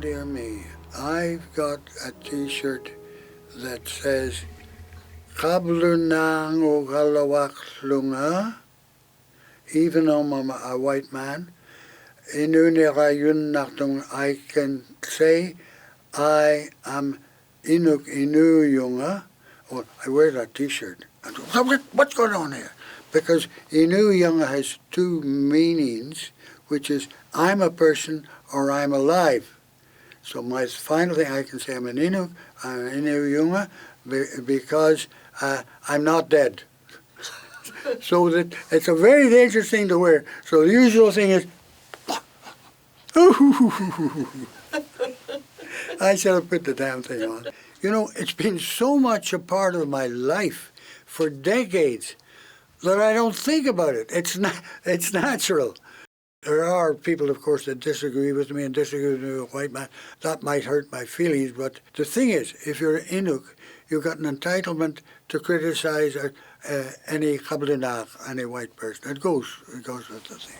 dear me. I've got a T-shirt that says Kabluna lunga, even though I'm a white man. I can say I am Inuk Inu Yunga. Oh, I wear that T-shirt. What's going on here? Because Inu Yunga has two meanings, which is I'm a person or I'm alive. So my final thing I can say I'm an Inuk, I'm an Inu Yunga, because I'm not dead. So that it's a very dangerous thing to wear. So the usual thing is, I should have put the damn thing on. You know, it's been so much a part of my life for decades that I don't think about it. It's natural. There are people, of course, that disagree with me and disagree with me, a white man. That might hurt my feelings, but the thing is, if you're Inuk, you've got an entitlement to criticize any Kabluna, any white person. It goes with the thing.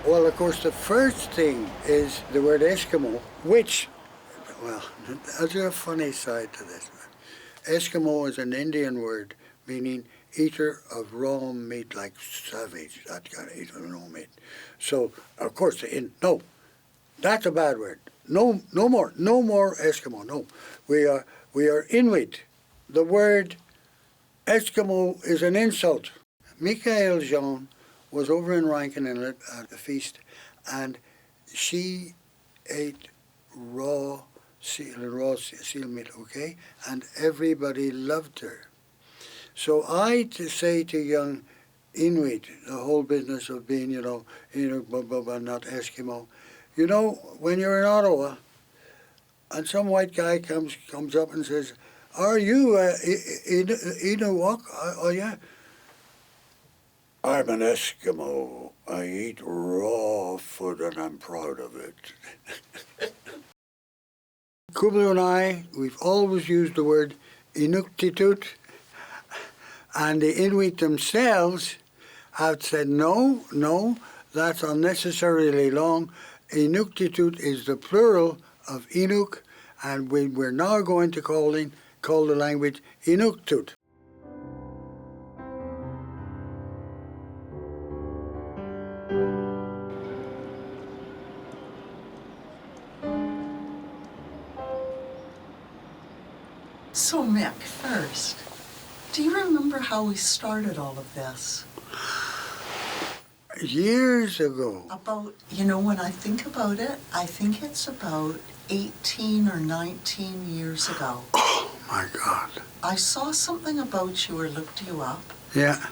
Well, of course, the first thing is the word Eskimo, which, well, there's a funny side to this. Eskimo is an Indian word meaning eater of raw meat, like savage, that kind of eater of raw meat. So, of course, no, that's a bad word. No more Eskimo, no. We are Inuit. The word Eskimo is an insult. Michael Jean was over in Rankin Inlet at a feast, and she ate raw seal meat, okay? And everybody loved her. So to say to young Inuit, the whole business of being, Inuit, not Eskimo, when you're in Ottawa, and some white guy comes up and says, "Are you Inuit?" Oh yeah. I'm an Eskimo. I eat raw food and I'm proud of it. Kublu and I, we've always used the word Inuktitut, and the Inuit themselves have said, no, that's unnecessarily long. Inuktitut is the plural of Inuk, and we're now going to call the language Inuktitut. So, Mick, first, do you remember how we started all of this? Years ago. About, when I think about it, I think it's about 18 or 19 years ago. Oh, my God. I saw something about you or looked you up. Yeah.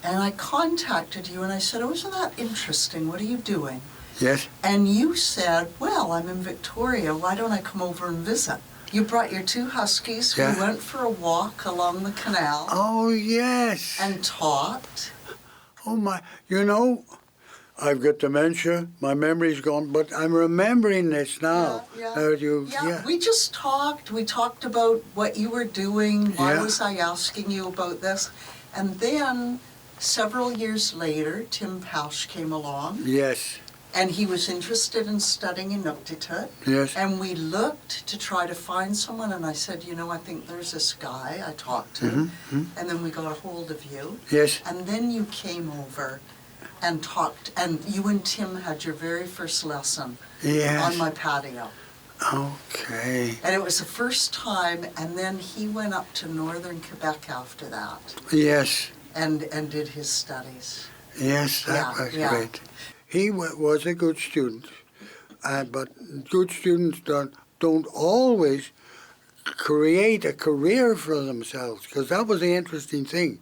And I contacted you and I said, "Oh, isn't that interesting? What are you doing?" Yes. And you said, "Well, I'm in Victoria. Why don't I come over and visit?" You brought your two huskies. Yeah. We went for a walk along the canal. Oh, yes. And talked. Oh, my. I've got dementia. My memory's gone, but I'm remembering this now. Yeah. We just talked. We talked about what you were doing. Why was I asking you about this? And then, several years later, Tim Pausch came along. Yes. And he was interested in studying Inuktitut. Yes. And we looked to try to find someone, and I said, I think there's this guy I talked to. Mm-hmm. And then we got a hold of you. Yes. And then you came over and talked, and you and Tim had your very first lesson on my patio. Okay. And it was the first time, and then he went up to northern Quebec after that. Yes. And did his studies. Yes, that was great. He was a good student, but good students don't always create a career for themselves, because that was the interesting thing.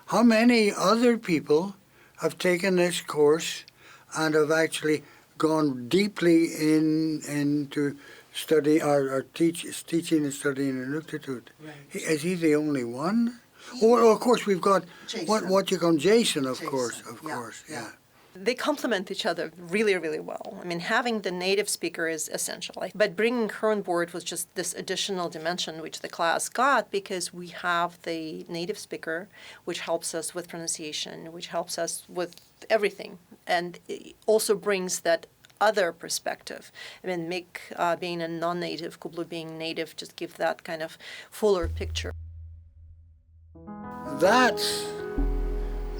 How many other people have taken this course and have actually gone deeply into study or teaching and studying Inuktitut? Right. Is he the only one? Of course, we've got Jason. what you call Jason, of Jason. course, yeah. They complement each other really, really well. I mean, having the native speaker is essential, but bringing her on board was just this additional dimension which the class got, because we have the native speaker, which helps us with pronunciation, which helps us with everything, and it also brings that other perspective. I mean, Mick being a non-native, Kublu being native, just give that kind of fuller picture. That's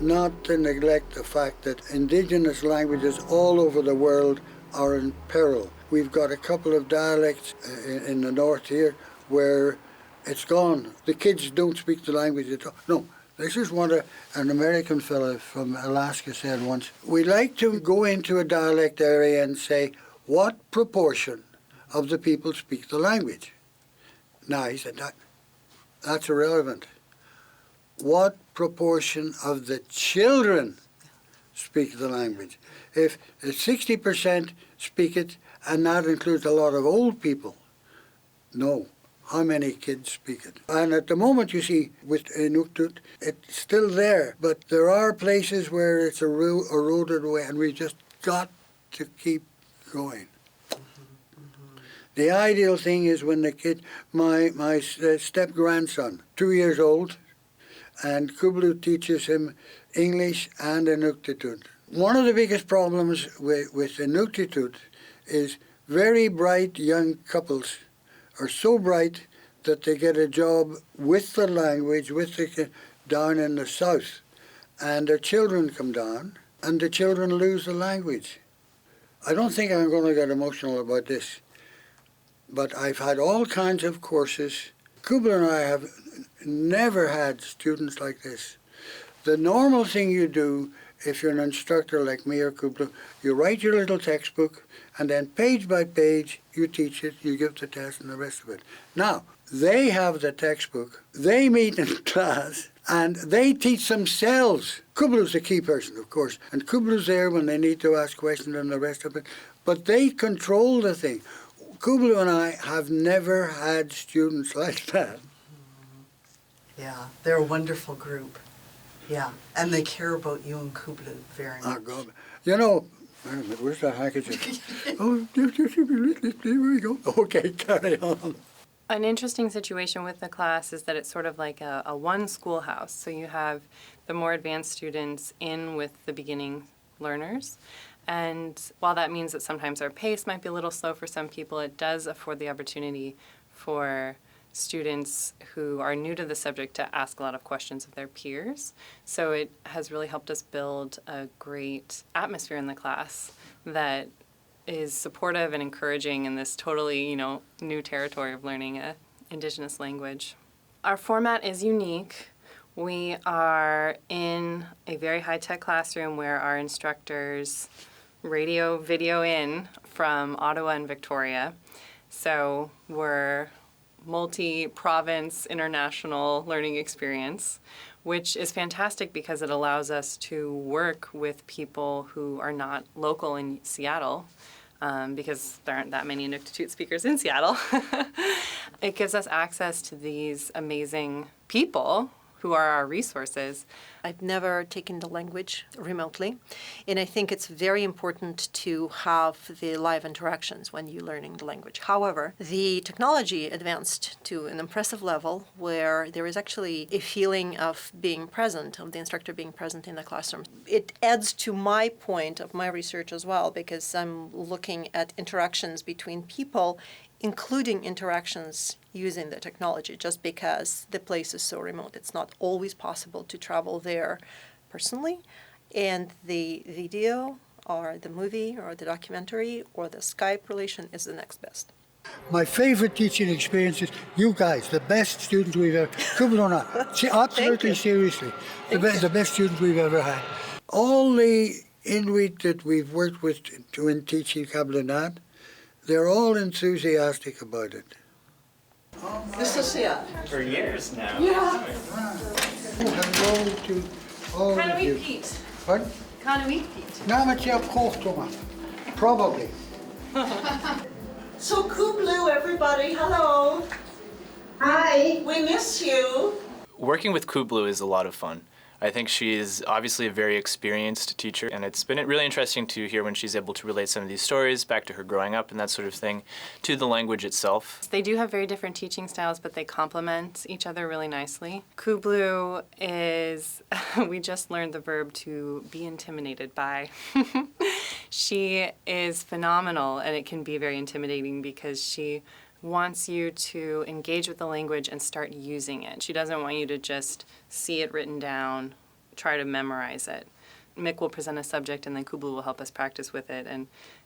not to neglect the fact that indigenous languages all over the world are in peril. We've got a couple of dialects in the north here where it's gone. The kids don't speak the language at all. No, this is what an American fellow from Alaska said once. We like to go into a dialect area and say, what proportion of the people speak the language? Now, he said, that's irrelevant. What proportion of the children speak the language? If 60% speak it, and that includes a lot of old people, no. How many kids speak it? And at the moment, you see, with Inuktitut, it's still there, but there are places where it's eroded away, and we just got to keep going. The ideal thing is when the kid, my step-grandson, 2 years old, and Kublu teaches him English and Inuktitut. One of the biggest problems with Inuktitut is very bright young couples are so bright that they get a job with the language down in the south, and their children come down, and the children lose the language. I don't think I'm going to get emotional about this, but I've had all kinds of courses. Kublu and I have never had students like this. The normal thing you do if you're an instructor like me or Kublu, you write your little textbook, and then page by page you teach it, you give the test and the rest of it. Now, they have the textbook, they meet in class, and they teach themselves. Kublu's the key person, of course, and Kublu's there when they need to ask questions and the rest of it, but they control the thing. Kublu and I have never had students like that. Yeah, they're a wonderful group. Yeah, and they care about you and Kublu very much. Oh, God. You know, wait a minute, where's that handkerchief? Oh, there we go. Okay, carry on. An interesting situation with the class is that it's sort of like a one schoolhouse. So you have the more advanced students in with the beginning learners. And while that means that sometimes our pace might be a little slow for some people, it does afford the opportunity for students who are new to the subject to ask a lot of questions of their peers. So it has really helped us build a great atmosphere in the class that is supportive and encouraging in this totally, new territory of learning an Indigenous language. Our format is unique. We are in a very high-tech classroom where our instructors video in from Ottawa and Victoria. So we're multi-province international learning experience, which is fantastic because it allows us to work with people who are not local in Seattle, because there aren't that many Inuktitut speakers in Seattle. It gives us access to these amazing people who are our resources. I've never taken the language remotely, and I think it's very important to have the live interactions when you're learning the language. However, the technology advanced to an impressive level where there is actually a feeling of being present, of the instructor being present in the classroom. It adds to my point of my research as well, because I'm looking at interactions between people, including interactions using the technology, just because the place is so remote. It's not always possible to travel there personally, and the video or the movie or the documentary or the Skype relation is the next best. My favorite teaching experience is you guys, the best students we've ever, Kabluna, absolutely seriously, the best students we've ever had. All the Inuit that we've worked with in teaching Kabluna, they're all enthusiastic about it. This is it. For years now. Yeah. Hello to all of you. Pete. Pardon? Iqaluit Pete. Probably. So Kublu, everybody, hello. Hi. We miss you. Working with Kublu is a lot of fun. I think she is obviously a very experienced teacher, and it's been really interesting to hear when she's able to relate some of these stories back to her growing up and that sort of thing to the language itself. They do have very different teaching styles, but they complement each other really nicely. Kublu is, we just learned the verb to be intimidated by. She is phenomenal, and it can be very intimidating because she wants you to engage with the language and start using it. She doesn't want you to just see it written down, try to memorize it. Mick will present a subject and then Kublu will help us practice with it.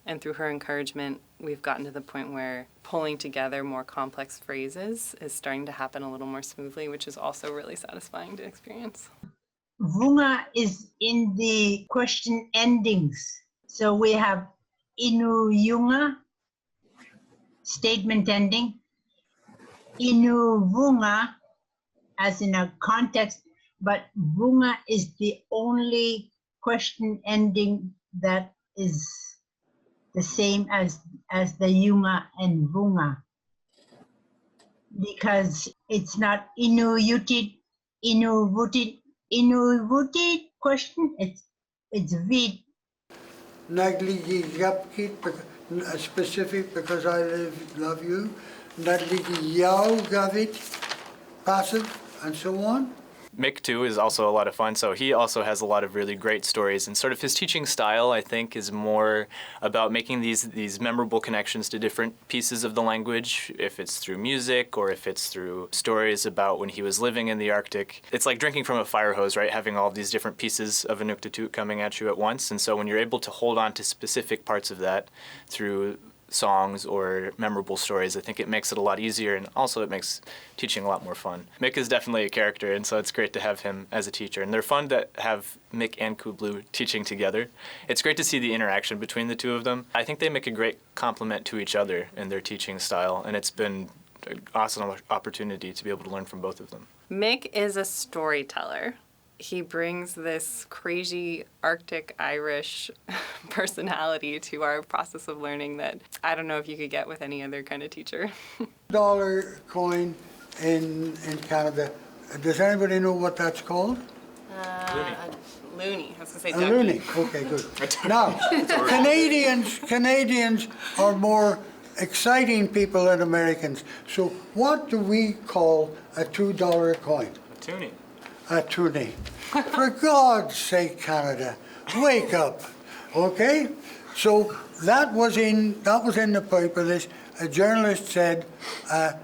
And through her encouragement, we've gotten to the point where pulling together more complex phrases is starting to happen a little more smoothly, which is also really satisfying to experience. Vunga is in the question endings. So we have Inuyunga, statement ending, Inuvunga, as in a context, but Vunga is the only question ending that is the same as the Yunga and Vunga, because it's not Inuitit, Inuvutit, question, it's vid. Nagligi yapkit, specific because I love you. Nagligi yao gavit, passive, and so on. Mick, too, is also a lot of fun. So he also has a lot of really great stories. And sort of his teaching style, I think, is more about making these memorable connections to different pieces of the language, if it's through music or if it's through stories about when he was living in the Arctic. It's like drinking from a fire hose, right? Having all these different pieces of Inuktitut coming at you at once. And so when you're able to hold on to specific parts of that through songs or memorable stories, I think it makes it a lot easier, and also it makes teaching a lot more fun. Mick is definitely a character, and so it's great to have him as a teacher. And they're fun to have Mick and Kublu teaching together. It's great to see the interaction between the two of them. I think they make a great complement to each other in their teaching style, and it's been an awesome opportunity to be able to learn from both of them. Mick is a storyteller. He brings this crazy Arctic Irish personality to our process of learning that I don't know if you could get with any other kind of teacher. Dollar coin in Canada. Does anybody know what that's called? Loony. I was going to say A ducky. loonie. Okay, good. Now, Canadians are more exciting people than Americans. So what do we call a $2 coin? Tuning. A toonie. For God's sake, Canada, wake up, okay? So that was in the paper. A journalist said that,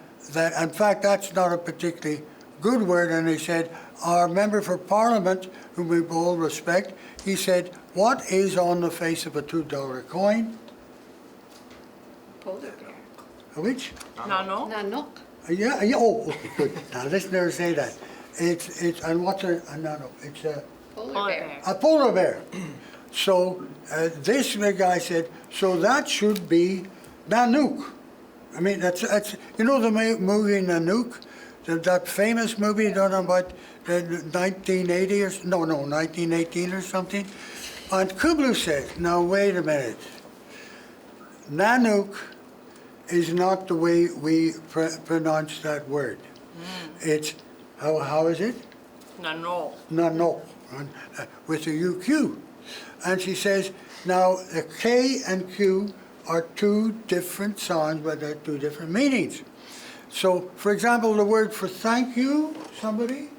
in fact, that's not a particularly good word, and he said, our member for Parliament, whom we all respect, he said, what is on the face of a $2 coin? Polar bear. Which? Nanok. Yeah, oh, okay, good. Now, let's never say that. It's and what's a no, it's a Polar bear. a polar bear. So this guy said, so that should be Nanook. I mean, that's you know the movie Nanook, that famous movie done about 1980 or no 1918 or something. And Kublu said, now wait a minute, Nanook is not the way we pronounce that word. It's how is it? Nanok. No, with a UQ. And she says, now the K and Q are two different sounds, but they're two different meanings. So, for example, the word for thank you, somebody?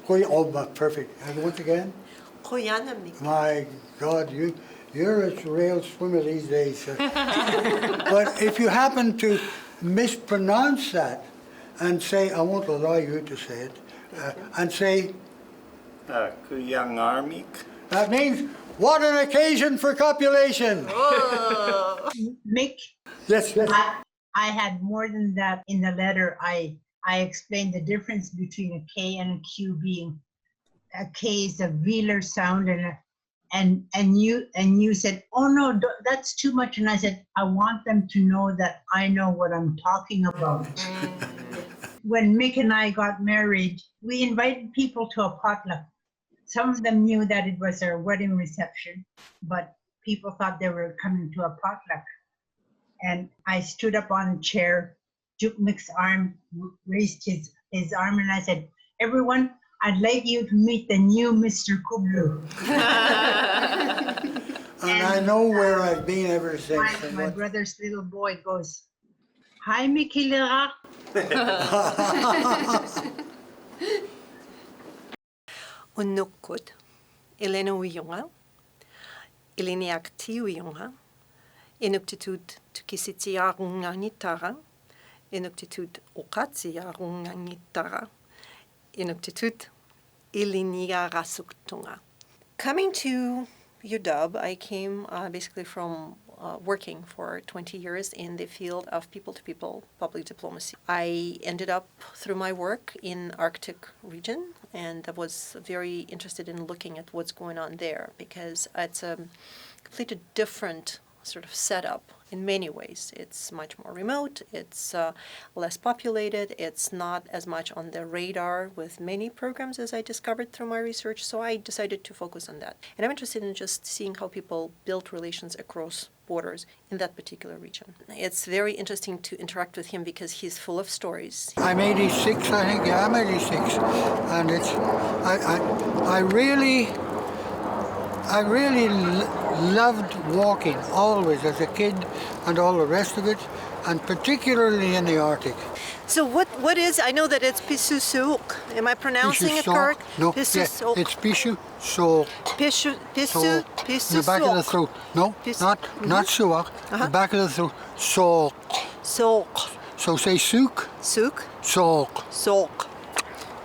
Oh, perfect. And once again? My God, you're a real swimmer these days. But if you happen to mispronounce that, and say, I won't allow you to say it, and say, that means, what an occasion for copulation. Mick, Yes. I had more than that in the letter. I explained the difference between a K and a Q, being a K is a velar sound, and you said, oh no, that's too much. And I said, I want them to know that I know what I'm talking about. When Mick and I got married, we invited people to a potluck. Some of them knew that it was our wedding reception, but people thought they were coming to a potluck. And I stood up on a chair, took Mick's arm, raised his arm, and I said, everyone, I'd like you to meet the new Mr. Kublu. And I know where I've been ever since. and My what- brother's little boy goes, "Hi, McGill." Unnukkud, Elena Uyunga, Eliniakti Uyunga, Inuktitut Tukisitiarunganitara, Inuktitut Ukatsiarunganitara, Inuktitut Iliniarasuktunga. Coming to UW, I came basically from working for 20 years in the field of people-to-people public diplomacy. I ended up through my work in Arctic region, and I was very interested in looking at what's going on there because it's a completely different sort of setup in many ways. It's much more remote, it's less populated, it's not as much on the radar with many programs as I discovered through my research, so I decided to focus on that. And I'm interested in just seeing how people build relations across borders in that particular region. It's very interesting to interact with him because he's full of stories. I'm 86, I think. Yeah, I'm 86, and it's I really loved walking always as a kid, and all the rest of it, and particularly in the Arctic. So what is, I know that it's Pisusuk. Am I pronouncing it correct? No, Pisusuk. yeah, it's Pisusuk. Pisu, The back of the throat. No, not suak. The back of the throat. Sok. Sok. So say souk. Suk. Sok. Sok.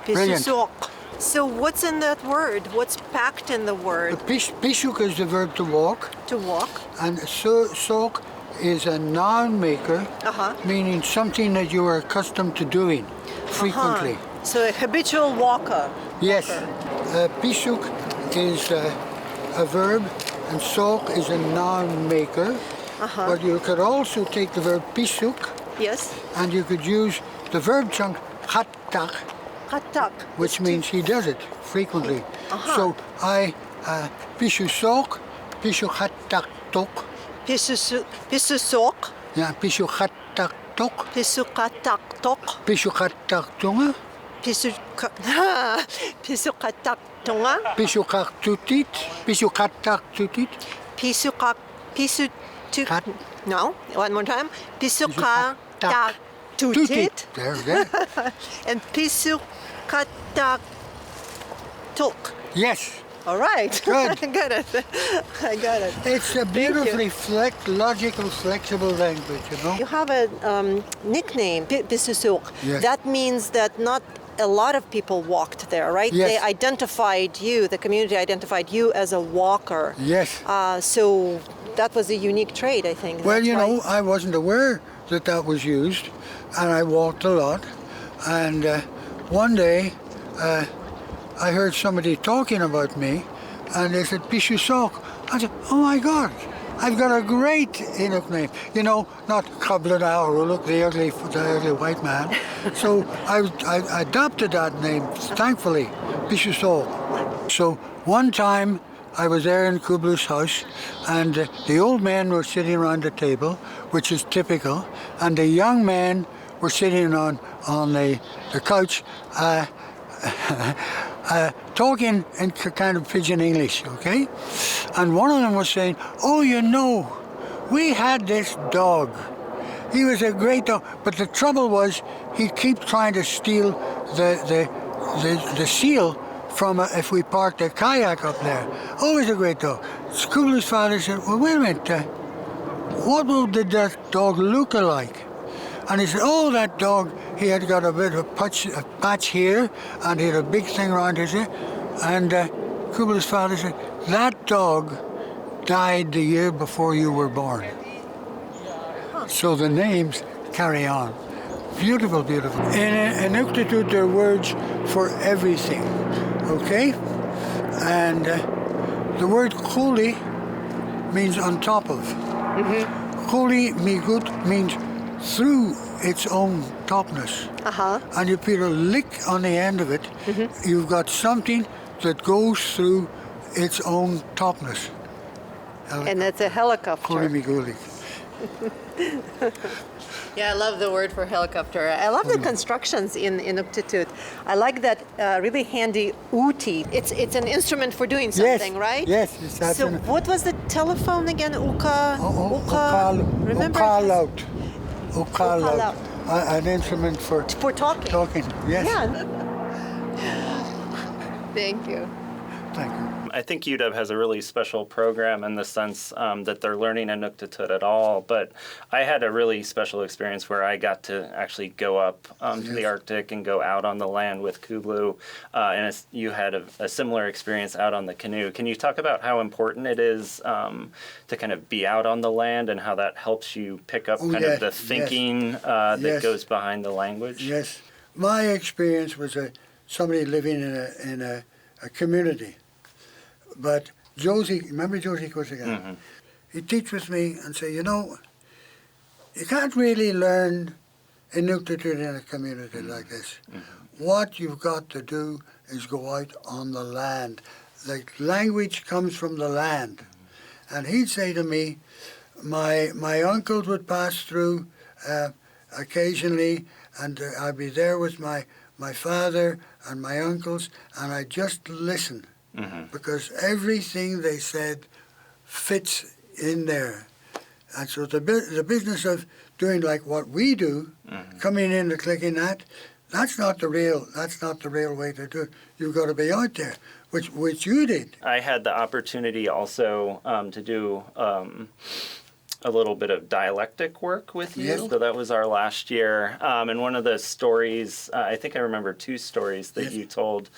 Brilliant. Pisusuk. So what's in that word? What's packed in the word? Pishuk is the verb to walk, To walk. and sok is a noun maker, meaning something that you are accustomed to doing frequently. So a habitual walker. Yes, pishuk is a verb, and sok is a noun maker. But you could also take the verb pishuk, Yes. and you could use the verb chunk hatak, Katak. which means he does it frequently. So I pishu sok, pishu hatak tok, Pisusuk. yeah, pishu hatak tok, Pisukatak tok. pishu hatak tunga, Pisukatak tunga. pishu tutit, pishu hatak tutit, Pisukak. Pisu. Kat- No. One more time. Pisukatak tutit. There. And Pisukatak tok. Yes, All right. Good. I got it. I got it. it's a beautifully logical, flexible language, you know. You have a nickname, Pisusuk. Yes. That means that not a lot of people walked there, right? Yes. They identified you, the community identified you as a walker. Yes. So that was a unique trait, I think. Well, That's you why- know, I wasn't aware that was used, and I walked a lot. And one day, I heard somebody talking about me, and they said, Pishu Sok. I said, oh my God, I've got a great Inuk name. You know, not Kabluna or look the ugly white man. So I adopted that name, thankfully, Pishu Sok. So one time, I was there in Kublu's house, and the old men were sitting around the table, which is typical, and the young men were sitting on the couch, talking in kind of pidgin English, okay? And one of them was saying, oh, you know, we had this dog. He was a great dog, but the trouble was he'd keep trying to steal the seal from if we parked a kayak up there. Always a great dog. Kublu's father said, well, wait a minute, what did that dog look like? And he said, oh, that dog, he had got a bit of a patch here, and he had a big thing around his ear. And Kublu's father said, that dog died the year before you were born. So the names carry on. Beautiful, beautiful. In Inuktitut, there are words for everything, okay? And the word kuli means on top of. Kuli migut means through its own topness. And you put a lick on the end of it, you've got something that goes through its own topness. And that's a helicopter. Kuli migulik. Yeah, I love the word for helicopter. I love the constructions in Inuktitut. I like that really handy uti. It's an instrument for doing something, right? Yes, it's So what was the telephone again? Remember? Iqaluit. Iqaluit. An instrument for talking. talking. Yes. Yeah. Thank you. Thank you. I think UW has a really special program in the sense that they're learning Inuktitut at all, but I had a really special experience where I got to actually go up to the Arctic and go out on the land with Kublu, and you had a similar experience out on the canoe. Can you talk about how important it is to kind of be out on the land and how that helps you pick up of the thinking that goes behind the language? Yes. My experience was somebody living in a community. But Josie, remember Josie Kusigan? Mm-hmm. He teaches me and say, you can't really learn Inuktitut in a community like this. Mm-hmm. What you've got to do is go out on the land. The language comes from the land. Mm-hmm. And he'd say to me, my uncles would pass through occasionally, and I'd be there with my father and my uncles, and I'd just listen. Mm-hmm. Because everything they said fits in there. And so the business of doing like what we do, coming in and clicking that's not the real way to do it. You've got to be out there, which you did. I had the opportunity also to do a little bit of dialectic work with you. Yes. So that was our last year. And one of the stories, I think I remember two stories that you told,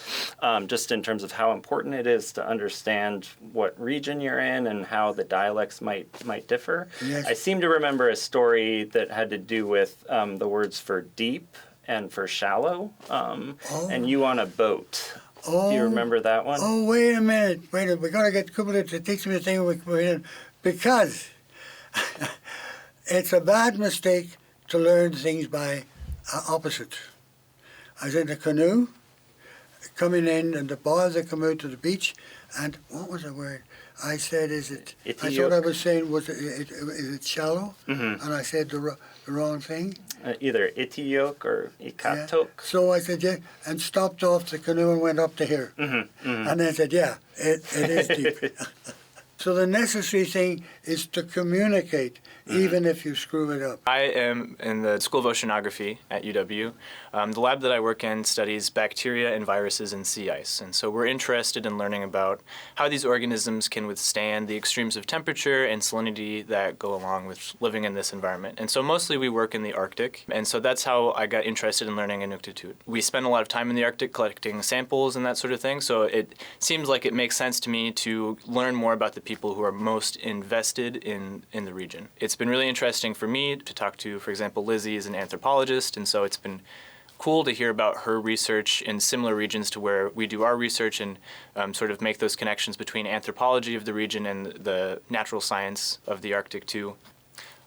just in terms of how important it is to understand what region you're in and how the dialects might differ. Yes. I seem to remember a story that had to do with the words for deep and for shallow, and you on a boat. Do you remember that one? Oh, wait a minute. We're going to get Kublu to teach me a thing because it's a bad mistake to learn things by opposites. I was in a canoe, coming in, and the boys had come out to the beach, and what was the word? I said, I thought I was saying, is it shallow? Mm-hmm. And I said the wrong thing. Either Itiok or Ikatok. Yeah. So I said, yeah, and stopped off the canoe and went up to here. Mm-hmm. Mm-hmm. And then said, yeah, it is deep. So the necessary thing is to communicate, even if you screw it up. I am in the School of Oceanography at UW. The lab that I work in studies bacteria and viruses in sea ice. And so we're interested in learning about how these organisms can withstand the extremes of temperature and salinity that go along with living in this environment. And so mostly we work in the Arctic. And so that's how I got interested in learning Inuktitut. We spend a lot of time in the Arctic collecting samples and that sort of thing. So it seems like it makes sense to me to learn more about the people who are most invested in the region. It's been really interesting for me to talk to, for example, Lizzie is an anthropologist, and so it's been cool to hear about her research in similar regions to where we do our research and sort of make those connections between anthropology of the region and the natural science of the Arctic too.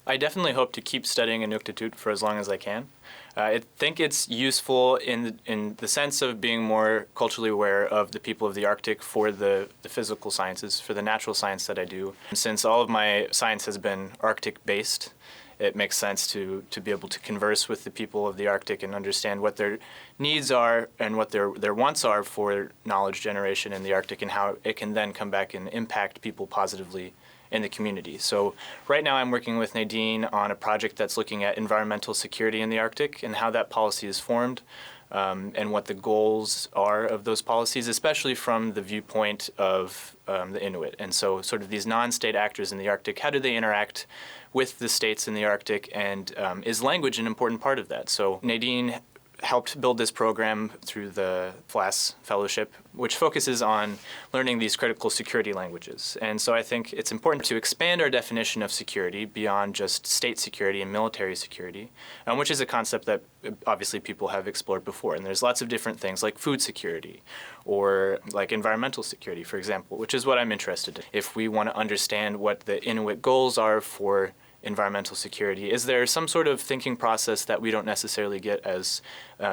I definitely hope to keep studying Inuktitut for as long as I can. I think it's useful in the sense of being more culturally aware of the people of the Arctic for the physical sciences, for the natural science that I do. Since all of my science has been Arctic-based, it makes sense to be able to converse with the people of the Arctic and understand what their needs are and what their wants are for knowledge generation in the Arctic and how it can then come back and impact people positively in the community. So right now I'm working with Nadine on a project that's looking at environmental security in the Arctic and how that policy is formed and what the goals are of those policies, especially from the viewpoint of the Inuit. And so sort of these non-state actors in the Arctic, how do they interact with the states in the Arctic, and is language an important part of that? So Nadine helped build this program through the FLAS Fellowship, which focuses on learning these critical security languages. And so I think it's important to expand our definition of security beyond just state security and military security, which is a concept that obviously people have explored before. And there's lots of different things like food security or like environmental security, for example, which is what I'm interested in. If we want to understand what the Inuit goals are for environmental security, is there some sort of thinking process that we don't necessarily get as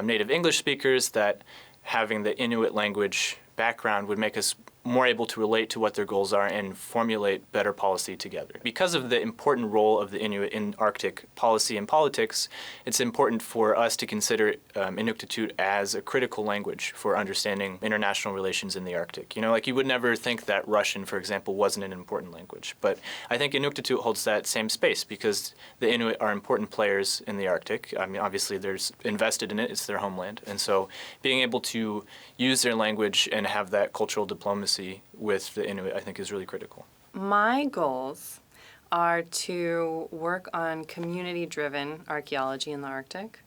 native English speakers, that having the Inuit language background would make us more able to relate to what their goals are and formulate better policy together. Because of the important role of the Inuit in Arctic policy and politics, it's important for us to consider Inuktitut as a critical language for understanding international relations in the Arctic. You know, like you would never think that Russian, for example, wasn't an important language. But I think Inuktitut holds that same space because the Inuit are important players in the Arctic. I mean, obviously, there's invested in it. It's their homeland. And so being able to use their language and have that cultural diplomacy with the Inuit, I think, is really critical. My goals are to work on community-driven archaeology in the Arctic.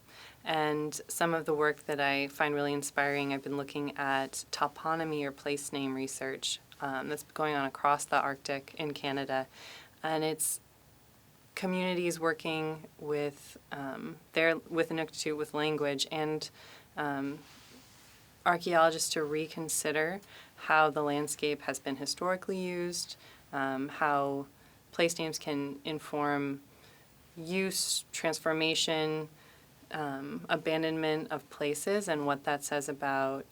And some of the work that I find really inspiring, I've been looking at toponymy or place name research that's going on across the Arctic in Canada. And it's communities working with with Inuktitut, with language, and archaeologists to reconsider how the landscape has been historically used, how place names can inform use, transformation, abandonment of places, and what that says about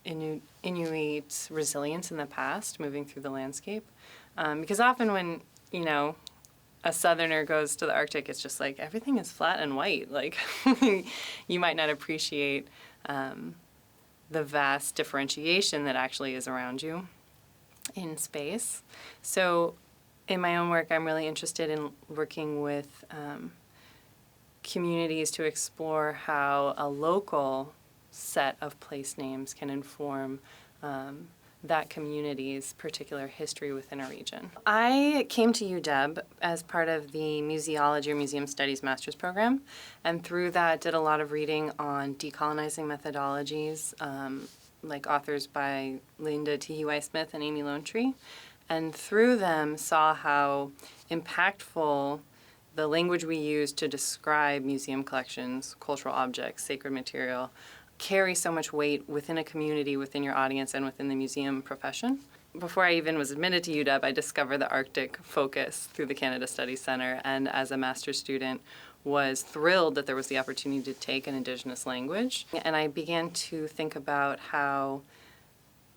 Inuit resilience in the past, moving through the landscape. Because often when, you know, a southerner goes to the Arctic, it's just like everything is flat and white. Like you might not appreciate the vast differentiation that actually is around you in space. So in my own work, I'm really interested in working with communities to explore how a local set of place names can inform that community's particular history within a region. I came to UW as part of the Museology or Museum Studies Master's Program, and through that did a lot of reading on decolonizing methodologies, like authors by Linda T.H. and Amy Lonetree, and through them saw how impactful the language we use to describe museum collections, cultural objects, sacred material, carry so much weight within a community, within your audience, and within the museum profession. Before I even was admitted to UW, I discovered the Arctic focus through the Canada Studies Center, and as a master's student was thrilled that there was the opportunity to take an Indigenous language. And I began to think about how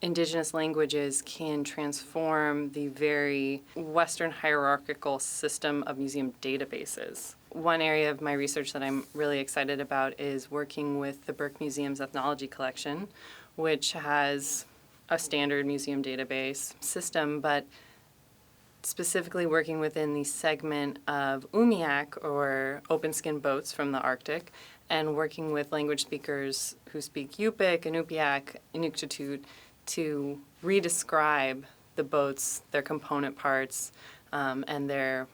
Indigenous languages can transform the very Western hierarchical system of museum databases. One area of my research that I'm really excited about is working with the Burke Museum's ethnology collection, which has a standard museum database system, but specifically working within the segment of Umiak, or open-skin boats from the Arctic, and working with language speakers who speak Yupik, Inupiaq, Inuktitut, to redescribe the boats, their component parts, and their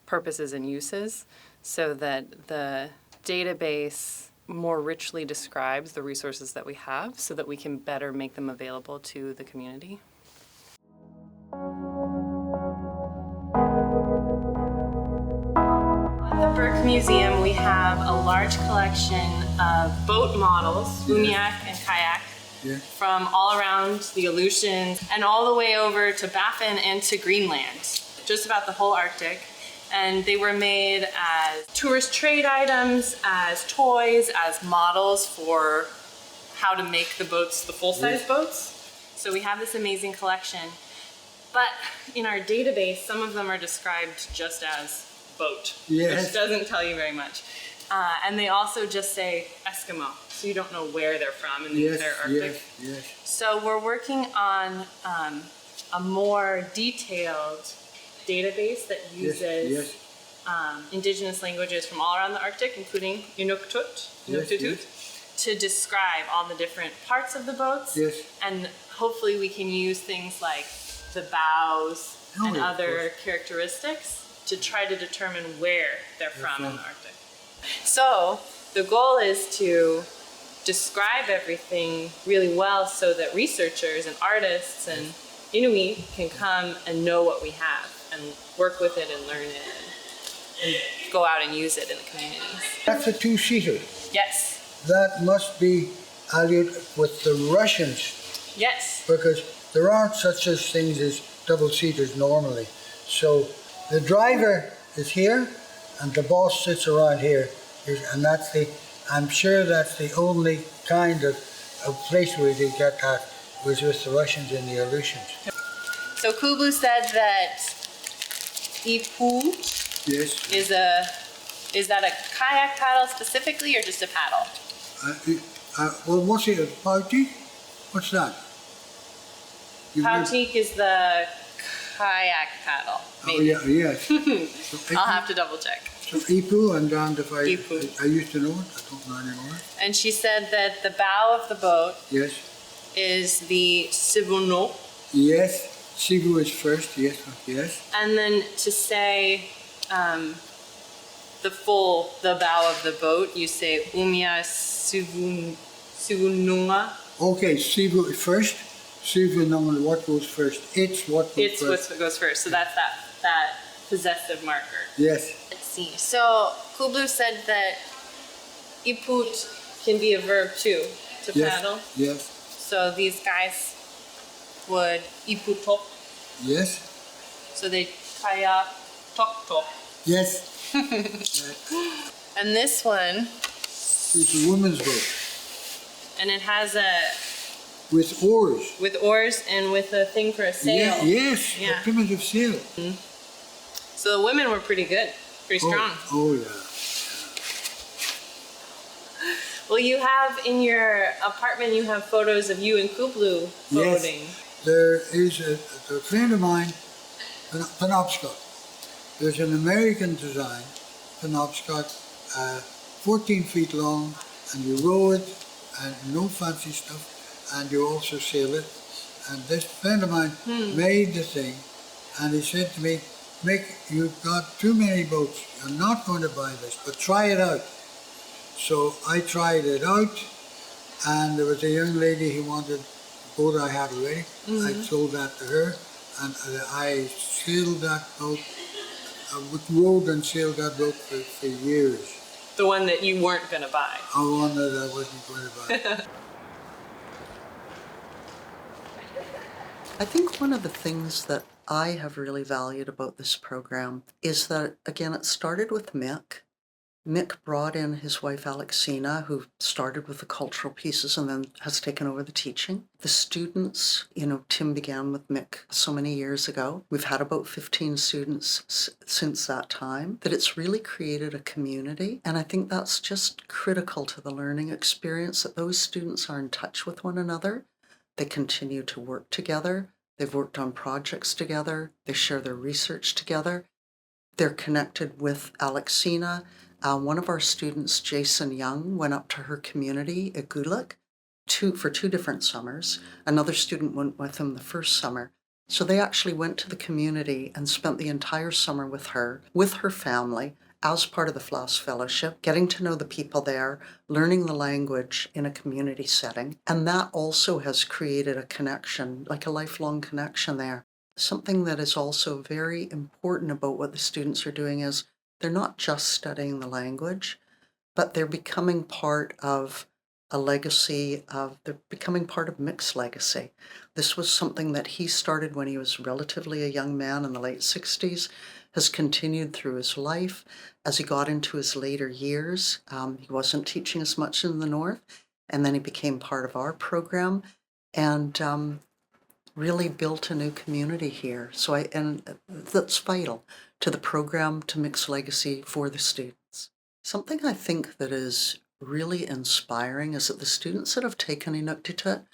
purposes and uses, so that the database more richly describes the resources that we have so that we can better make them available to the community. At the Burke Museum, we have a large collection of boat models, Umiak and kayak, from all around the Aleutians and all the way over to Baffin and to Greenland, just about the whole Arctic. And they were made as tourist trade items, as toys, as models for how to make the boats, the full-size boats. So we have this amazing collection. But in our database, some of them are described just as boat, which doesn't tell you very much. And they also just say Eskimo, so you don't know where they're from in the entire Arctic. So we're working on a more detailed database that uses Indigenous languages from all around the Arctic, including Inuktitut, to describe all the different parts of the boats. And hopefully we can use things like the bows and other characteristics to try to determine where they're from in the Arctic. So the goal is to describe everything really well so that researchers and artists and Inuit can come and know what we have and work with it and learn it and go out and use it in the communities. That's a two-seater. Yes. That must be allied with the Russians. Yes. Because there aren't such things as double-seaters normally. So the driver is here and the boss sits around here. And that's I'm sure that's the only kind of place where they get that was with the Russians and the Aleutians. So Kublu said that Ipu Yes. is that a kayak paddle specifically or just a paddle? Well, what's it? A party? What's that? Pautique is the kayak paddle, Oh, maybe. yeah, yes. So I'll have to double check. So Ipu, and down if Ipu. I used to know it, I don't know anymore. And she said that the bow of the boat Yes. is the sivuno, Yes. Sivu is first, yes, yes. and then to say the bow of the boat, you say umia sivununga. Okay, Sivu is first. Sivu number what goes first? It's what goes It's first. what goes first. So that's that possessive marker. Yes. Let's see. So Kublu said that iput can be a verb too, to Yes. paddle. Yes. So these guys would iputok. Yes. So they kayak tok tok. Yes. And this one, It's a woman's boat and it has with oars. with oars and with a thing for a sail. Yeah, yes, Yeah. a primitive sail. So the women were pretty good, pretty strong. Oh, yeah. Well, you have in your apartment, you have photos of you and Kublu floating. Yes. There is a friend of mine, Penobscot. There's an American design, Penobscot, 14 feet long, and you row it, and no fancy stuff, and you also sail it. And this friend of mine made the thing, and he said to me, Mick, you've got too many boats. You're not going to buy this, but try it out. So I tried it out, and there was a young lady who wanted the boat I had already. I sold that to her, and I sailed that boat, rowed and sailed that boat for years. The one that you weren't going to buy. I one that I wasn't going to buy. I think one of the things that I have really valued about this program is that, again, it started with Mick. Mick brought in his wife Alexina, who started with the cultural pieces and then has taken over the teaching. The students, Tim began with Mick so many years ago. We've had about 15 students since that time, that it's really created a community. And I think that's just critical to the learning experience, that those students are in touch with one another. They continue to work together. They've worked on projects together. They share their research together. They're connected with Alexina. One of our students, Jason Young, went up to her community, Iqaluit, for 2 different summers. Another student went with him the first summer. So they actually went to the community and spent the entire summer with her family, as part of the Floss Fellowship, getting to know the people there, learning the language in a community setting. And that also has created a connection, like a lifelong connection there. Something that is also very important about what the students are doing is they're not just studying the language, but they're becoming part of a legacy they're becoming part of Mick's legacy. This was something that he started when he was relatively a young man in the late 60s, has continued through his life. As he got into his later years, he wasn't teaching as much in the North, and then he became part of our program and really built a new community here. And that's vital to the program, to Mick's legacy for the students. Something I think that is really inspiring is that the students that have taken Inuktitut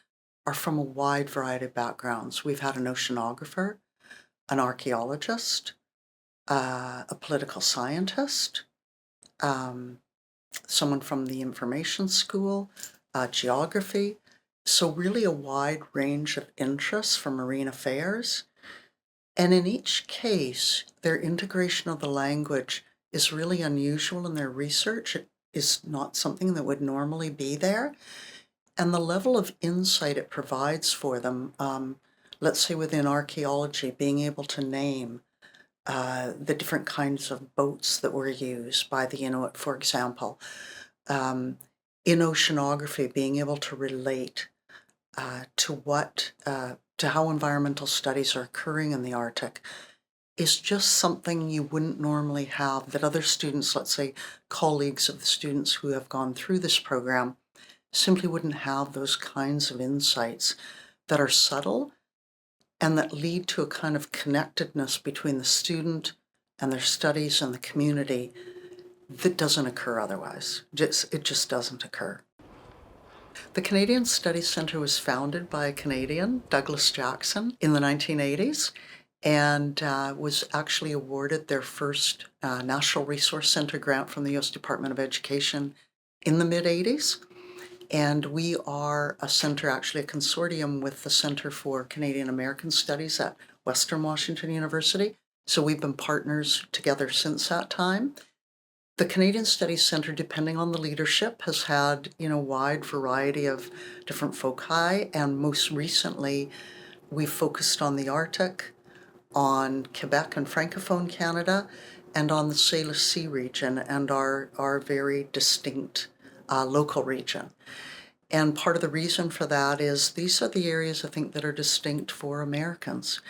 are from a wide variety of backgrounds. We've had an oceanographer, an archaeologist, a political scientist, someone from the information school, geography. So really a wide range of interests for marine affairs. And in each case, their integration of the language is really unusual in their research. It is not something that would normally be there. And the level of insight it provides for them, let's say within archaeology, being able to name the different kinds of boats that were used by the Inuit, for example. In oceanography, being able to relate to how environmental studies are occurring in the Arctic is just something you wouldn't normally have, that other students, let's say colleagues of the students who have gone through this program, simply wouldn't have those kinds of insights that are subtle and that lead to a kind of connectedness between the student and their studies and the community that doesn't occur otherwise. It just doesn't occur. The Canadian Studies Centre was founded by a Canadian, Douglas Jackson, in the 1980s, and was actually awarded their first National Resource Centre grant from the U.S. Department of Education in the mid-80s. And we are a center, actually a consortium with the Center for Canadian American Studies at Western Washington University. So we've been partners together since that time. The Canadian Studies Centre, depending on the leadership, has had, a wide variety of different foci, and most recently, we've focused on the Arctic, on Quebec and Francophone Canada, and on the Salish Sea region and our very distinct local region. And part of the reason for that is these are the areas, I think, that are distinct for Americans.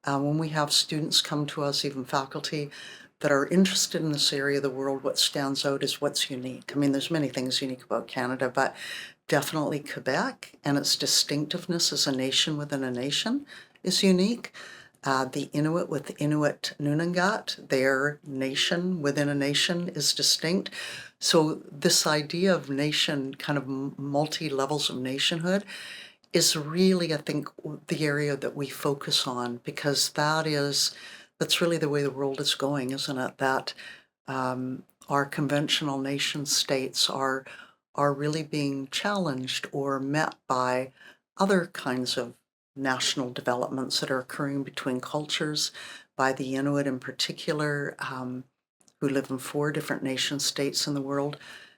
When we have students come to us, even faculty, that are interested in this area of the world, what stands out is what's unique. I mean, there's many things unique about Canada, but definitely Quebec and its distinctiveness as a nation within a nation is unique. The Inuit with Inuit Nunangat, their nation within a nation is distinct. So this idea of nation, kind of multi-levels of nationhood, is really, I think, the area that we focus on, because that's really the way the world is going, isn't it? That our conventional nation states are really being challenged or met by other kinds of national developments that are occurring between cultures, by the Inuit in particular, who live in 4 different nation states in the world,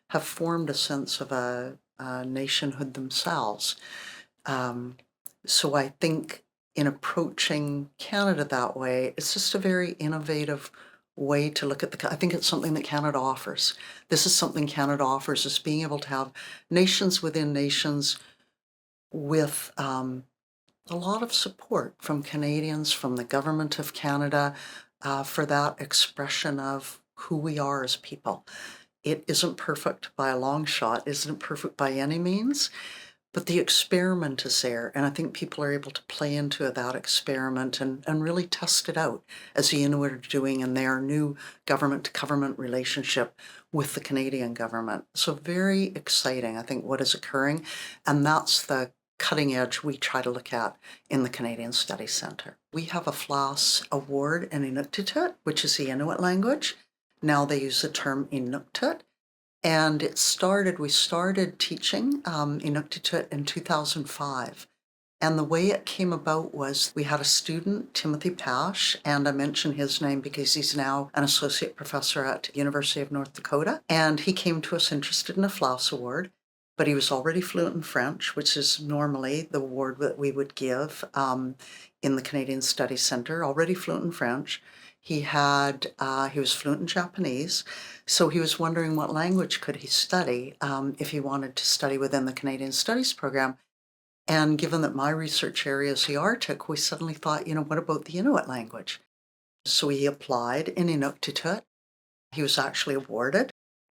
have formed a sense of a nationhood themselves. So I think in approaching Canada that way, it's just a very innovative way to look at I think it's something that Canada offers. This is something Canada offers, is being able to have nations within nations with a lot of support from Canadians, from the government of Canada, for that expression of who we are as people. It isn't perfect by a long shot, isn't perfect by any means, but the experiment is there, and I think people are able to play into that experiment and really test it out, as the Inuit are doing in their new government-to-government relationship with the Canadian government. So very exciting, I think, what is occurring, and that's the cutting edge we try to look at in the Canadian Studies Centre. We have a FLAS award in Inuktitut, which is the Inuit language. Now they use the term Inuktitut. And we started teaching Inuktitut in 2005. And the way it came about was we had a student, Timothy Pash, and I mention his name because he's now an associate professor at University of North Dakota. And he came to us interested in a FLAS award, but he was already fluent in French, which is normally the award that we would give in the Canadian Studies Centre, already fluent in French. He was fluent in Japanese, so he was wondering what language could he study if he wanted to study within the Canadian Studies program. And given that my research area is the Arctic, we suddenly thought, what about the Inuit language? So he applied in Inuktitut. He was actually awarded,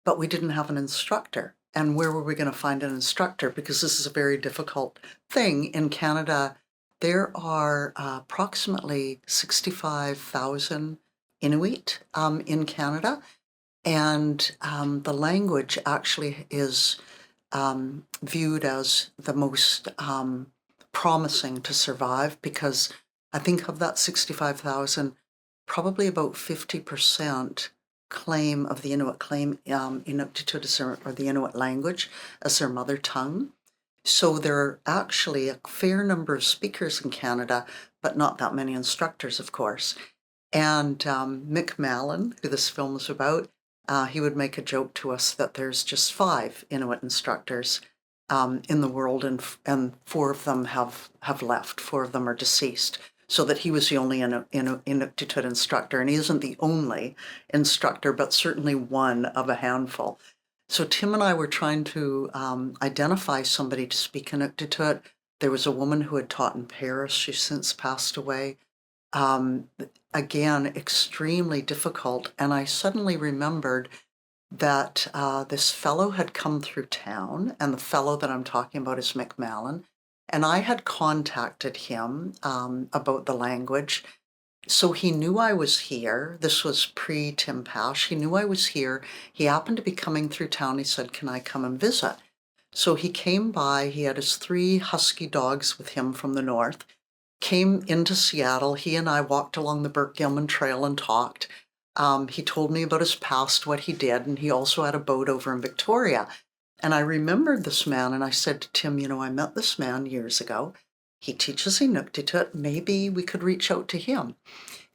but we didn't have an instructor. And where were we going to find an instructor? Because this is a very difficult thing. In Canada, there are approximately 65,000 Inuit in Canada, and the language actually is viewed as the most promising to survive, because I think of that 65,000, probably about 50% claim of the Inuit claim Inuktitut or the Inuit language as their mother tongue. So there are actually a fair number of speakers in Canada, but not that many instructors, of course. And Mick Mallon, who this film is about, he would make a joke to us that there's just 5 Inuit instructors in the world, and 4 of them have left. 4 of them are deceased. So that he was the only Inuktitut instructor, and he isn't the only instructor, but certainly one of a handful. So Tim and I were trying to identify somebody to speak Inuktitut. There was a woman who had taught in Paris. She's since passed away. Again, extremely difficult. And I suddenly remembered that this fellow had come through town, and the fellow that I'm talking about is Mick Mallon. And I had contacted him about the language. So he knew I was here. This was pre-Tim Pash. He knew I was here. He happened to be coming through town. He said, can I come and visit? So he came by. He had his 3 husky dogs with him from the north. Came into Seattle. He and I walked along the Burke-Gilman Trail and talked. He told me about his past, what he did, and he also had a boat over in Victoria. And I remembered this man, and I said to Tim, you know, I met this man years ago. He teaches Inuktitut. Maybe we could reach out to him.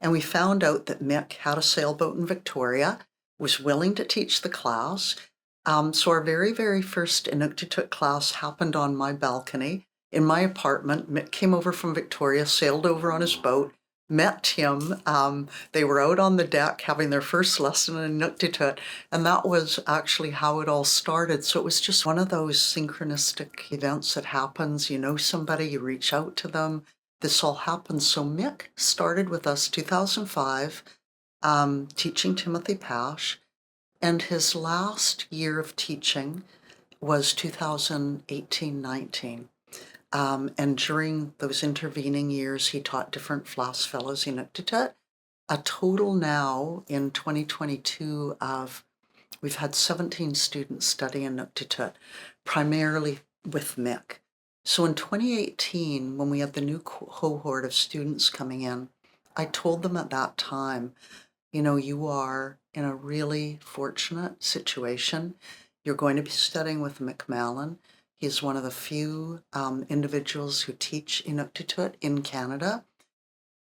And we found out that Mick had a sailboat in Victoria, was willing to teach the class. So our very, very first Inuktitut class happened on my balcony in my apartment. Mick came over from Victoria, sailed over on his boat, met Tim. They were out on the deck having their first lesson in Inuktitut, and that was actually how it all started. So it was just one of those synchronistic events that happens. You know somebody, you reach out to them. This all happens. So Mick started with us 2005, teaching Timothy Pash, and his last year of teaching was 2018-19. And during those intervening years, he taught different FLAS Fellows Inuktitut. A total now in 2022 of, we've had 17 students study Inuktitut, primarily with Mick. So in 2018, when we had the new cohort of students coming in, I told them at that time, you know, you are in a really fortunate situation. You're going to be studying with Mick Mallon. He's one of the few individuals who teach Inuktitut in Canada.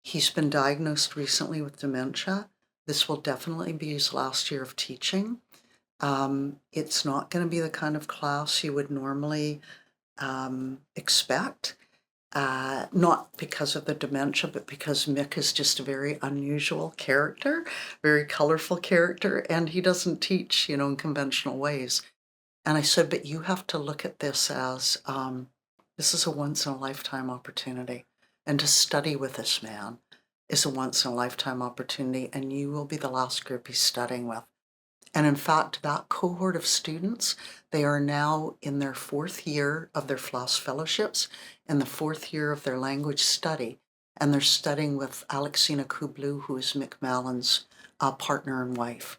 He's been diagnosed recently with dementia. This will definitely be his last year of teaching. It's not going to be the kind of class you would normally expect, not because of the dementia, but because Mick is just a very unusual character, very colorful character, and he doesn't teach, you know, in conventional ways. And I said, but you have to look at this as, this is a once-in-a-lifetime opportunity. And to study with this man is a once-in-a-lifetime opportunity, and you will be the last group he's studying with. And in fact, that cohort of students, they are now in their 4th year of their FLAS fellowships and the 4th year of their language study. And they're studying with Alexina Kublu, who is Mick Mallon's partner and wife.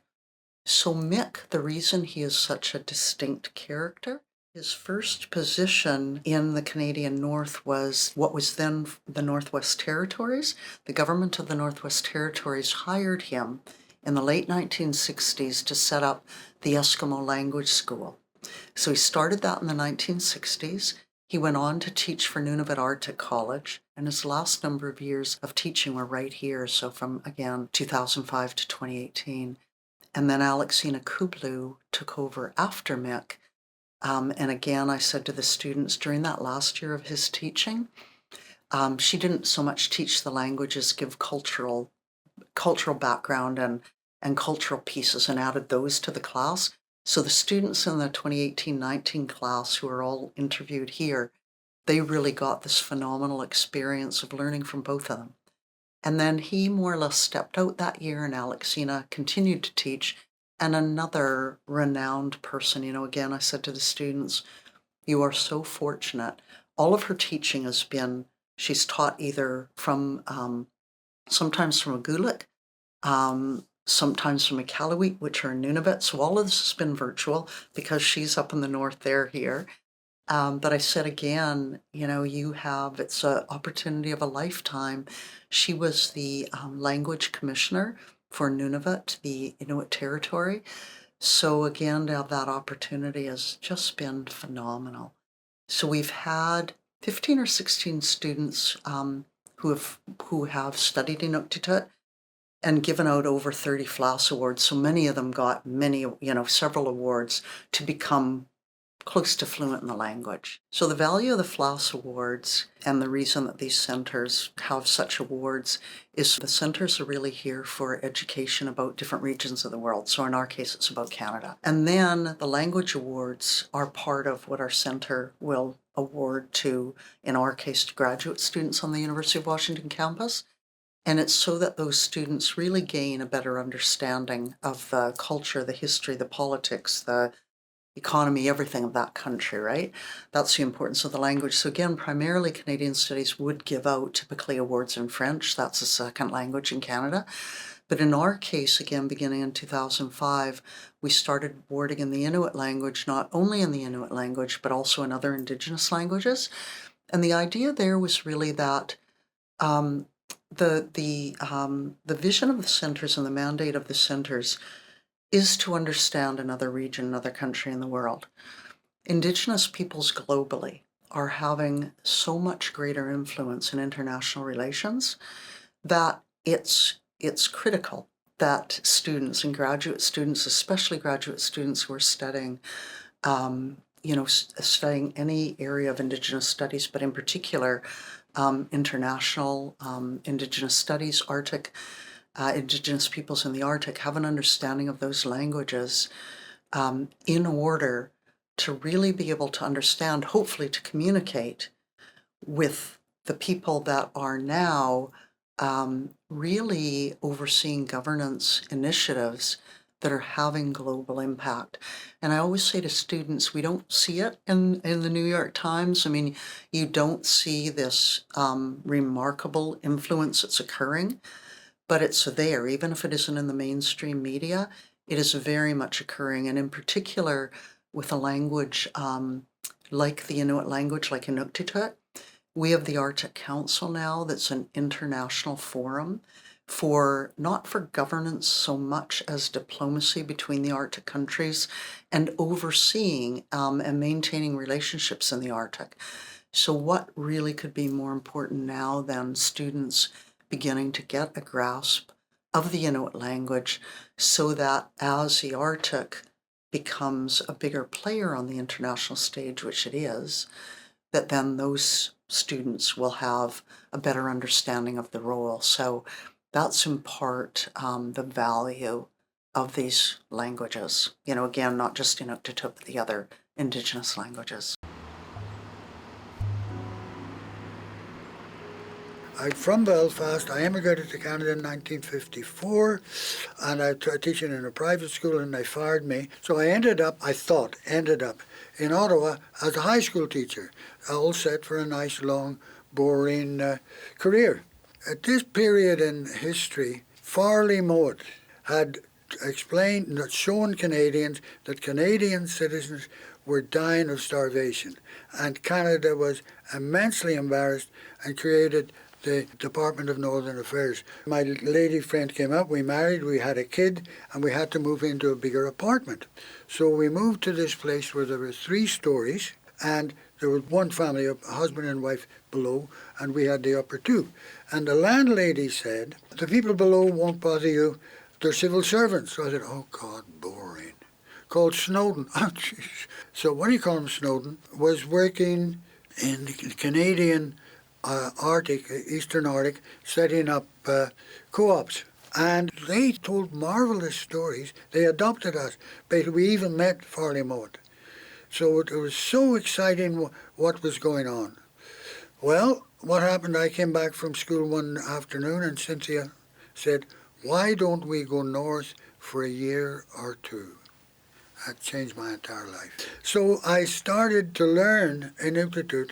So Mick, the reason he is such a distinct character, his first position in the Canadian North was what was then the Northwest Territories. The government of the Northwest Territories hired him in the late 1960s to set up the Eskimo Language School. So he started that in the 1960s. He went on to teach for Nunavut Arctic College, and his last number of years of teaching were right here, so from, again, 2005 to 2018. And then Alexina Kublu took over after Mick. And again, I said to the students during that last year of his teaching, she didn't so much teach the language as give cultural background and cultural pieces, and added those to the class. So the students in the 2018-19 class who are all interviewed here, they really got this phenomenal experience of learning from both of them. And then he more or less stepped out that year, and Alexina continued to teach. And another renowned person, you know, again, I said to the students, you are so fortunate. All of her teaching has been, she's taught either from, sometimes from Iqaluit, sometimes from Iqaluit, which are Nunavut. So all of this has been virtual because she's up in the north, they're here. But I said again, you know, you have, it's an opportunity of a lifetime. She was the language commissioner for Nunavut, the Inuit territory. So again, to have that opportunity has just been phenomenal. So we've had 15 or 16 students who have studied Inuktitut and given out over 30 FLAS awards. So many of them got several awards to become close to fluent in the language. So the value of the FLAS awards and the reason that these centers have such awards is the centers are really here for education about different regions of the world. So in our case, it's about Canada. And then the language awards are part of what our center will award to, in our case, to graduate students on the University of Washington campus. And it's so that those students really gain a better understanding of the culture, the history, the politics, the economy, everything of that country, right? That's the importance of the language. So again, primarily Canadian Studies would give out typically awards in French. That's a second language in Canada. But in our case, again, beginning in 2005, we started awarding in the Inuit language, not only in the Inuit language, but also in other Indigenous languages. And the idea there was really that the vision of the centers and the mandate of the centers is to understand another region, another country in the world. Indigenous peoples globally are having so much greater influence in international relations that it's critical that students and graduate students, especially graduate students who are studying, studying any area of Indigenous studies, but in particular, international Indigenous studies, Arctic, Indigenous peoples in the Arctic, have an understanding of those languages in order to really be able to understand, hopefully to communicate with the people that are now really overseeing governance initiatives that are having global impact. And I always say to students, we don't see it in the New York Times. I mean, you don't see this remarkable influence that's occurring, but it's there. Even if it isn't in the mainstream media, it is very much occurring. And in particular, with a language like the Inuit language, like Inuktitut, we have the Arctic Council now that's an international forum for, not for governance so much as diplomacy between the Arctic countries and overseeing and maintaining relationships in the Arctic. So what really could be more important now than students beginning to get a grasp of the Inuit language so that as the Arctic becomes a bigger player on the international stage, which it is, that then those students will have a better understanding of the role. So that's in part the value of these languages. You know, again, not just Inuktitut, but the other Indigenous languages. I'm from Belfast. I immigrated to Canada in 1954, and I was teaching in a private school, and they fired me. So I ended up in Ottawa as a high school teacher, all set for a nice, long, boring career. At this period in history, Farley Mowat had shown Canadians that Canadian citizens were dying of starvation, and Canada was immensely embarrassed and created the Department of Northern Affairs. My lady friend came up, we married, we had a kid, and we had to move into a bigger apartment. So we moved to this place where there were 3 stories, and there was one family, a husband and wife below, and we had the upper 2. And the landlady said, the people below won't bother you, they're civil servants. So I said, oh God, boring. Called Snowden. Oh, jeez. So what do you call him, Snowden? Was working in the Canadian Arctic, Eastern Arctic, setting up co-ops. And they told marvelous stories. They adopted us. Basically, we even met Farley Mowat. So it was so exciting what was going on. Well, what happened, I came back from school one afternoon and Cynthia said, why don't we go north for a year or 2? That changed my entire life. So I started to learn Inuktitut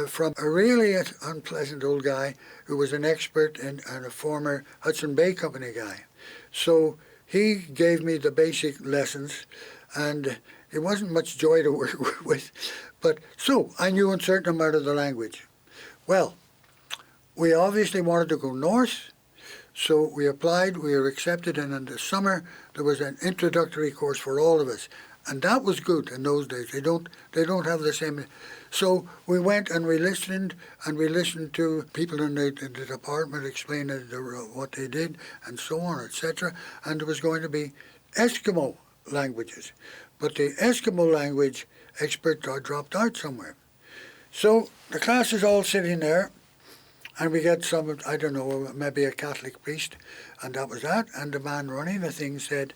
from a really unpleasant old guy who was an expert and a former Hudson Bay Company guy. So he gave me the basic lessons, and it wasn't much joy to work with. But so I knew a certain amount of the language. Well, we obviously wanted to go north, so we applied, we were accepted, and in the summer there was an introductory course for all of us. And that was good in those days. They don't have the same. So we went and we listened to people in the department explain what they did and so on, etc. And there was going to be Eskimo languages. But the Eskimo language expert dropped out somewhere. So the class is all sitting there, and we get some, I don't know, maybe a Catholic priest, and that was that. And the man running the thing said,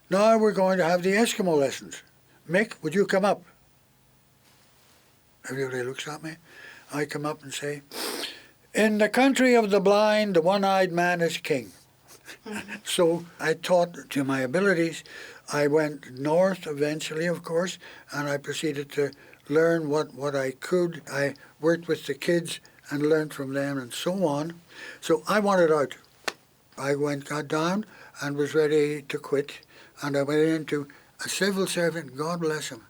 now we're going to have the Eskimo lessons. Mick, would you come up? Everybody looks at me. I come up and say, in the country of the blind, the one-eyed man is king. So I taught to my abilities. I went north eventually, of course, and I proceeded to learn what I could. I worked with the kids and learned from them and so on. So I wanted out. I got down and was ready to quit, and I went into a civil servant, God bless him.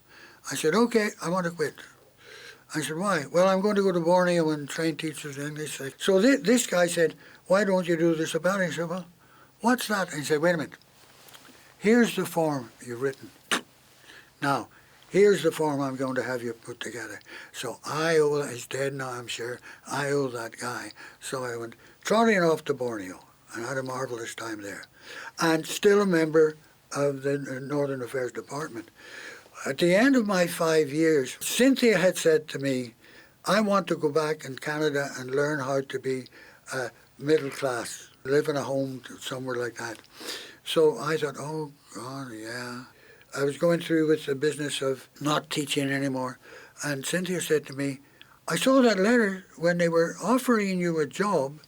I said, okay, I want to quit. I said, why? Well, I'm going to go to Borneo and train teachers in English. So this guy said, why don't you do the sabbatical? I said, well, what's that? And he said, wait a minute. Here's the form you've written. Now, here's the form I'm going to have you put together. So I owe, he's dead now, I'm sure, I owe that guy. So I went trotting off to Borneo and had a marvelous time there. And still a member of the Northern Affairs Department. At the end of my 5 years, Cynthia had said to me, I want to go back in Canada and learn how to be middle class, live in a home somewhere like that. So I thought, oh, God, yeah. I was going through with the business of not teaching anymore. And Cynthia said to me, I saw that letter when they were offering you a job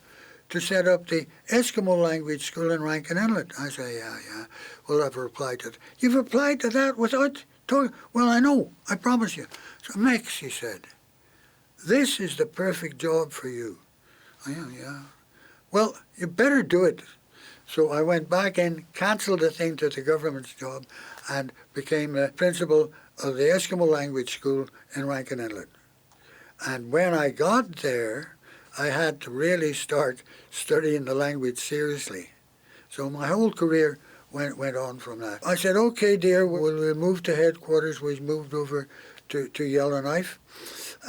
to set up the Eskimo Language School in Rankin Inlet. I said, yeah. Well, I've replied to it. You've applied to that without talking? Well, I know, I promise you. So, Mick, she said, this is the perfect job for you. Oh, yeah. Well, you better do it. So I went back in, cancelled the thing to the government's job, and became the principal of the Eskimo Language School in Rankin Inlet. And when I got there, I had to really start studying the language seriously. So my whole career went on from that. I said, okay, dear, we'll move to headquarters. We moved over to Yellowknife,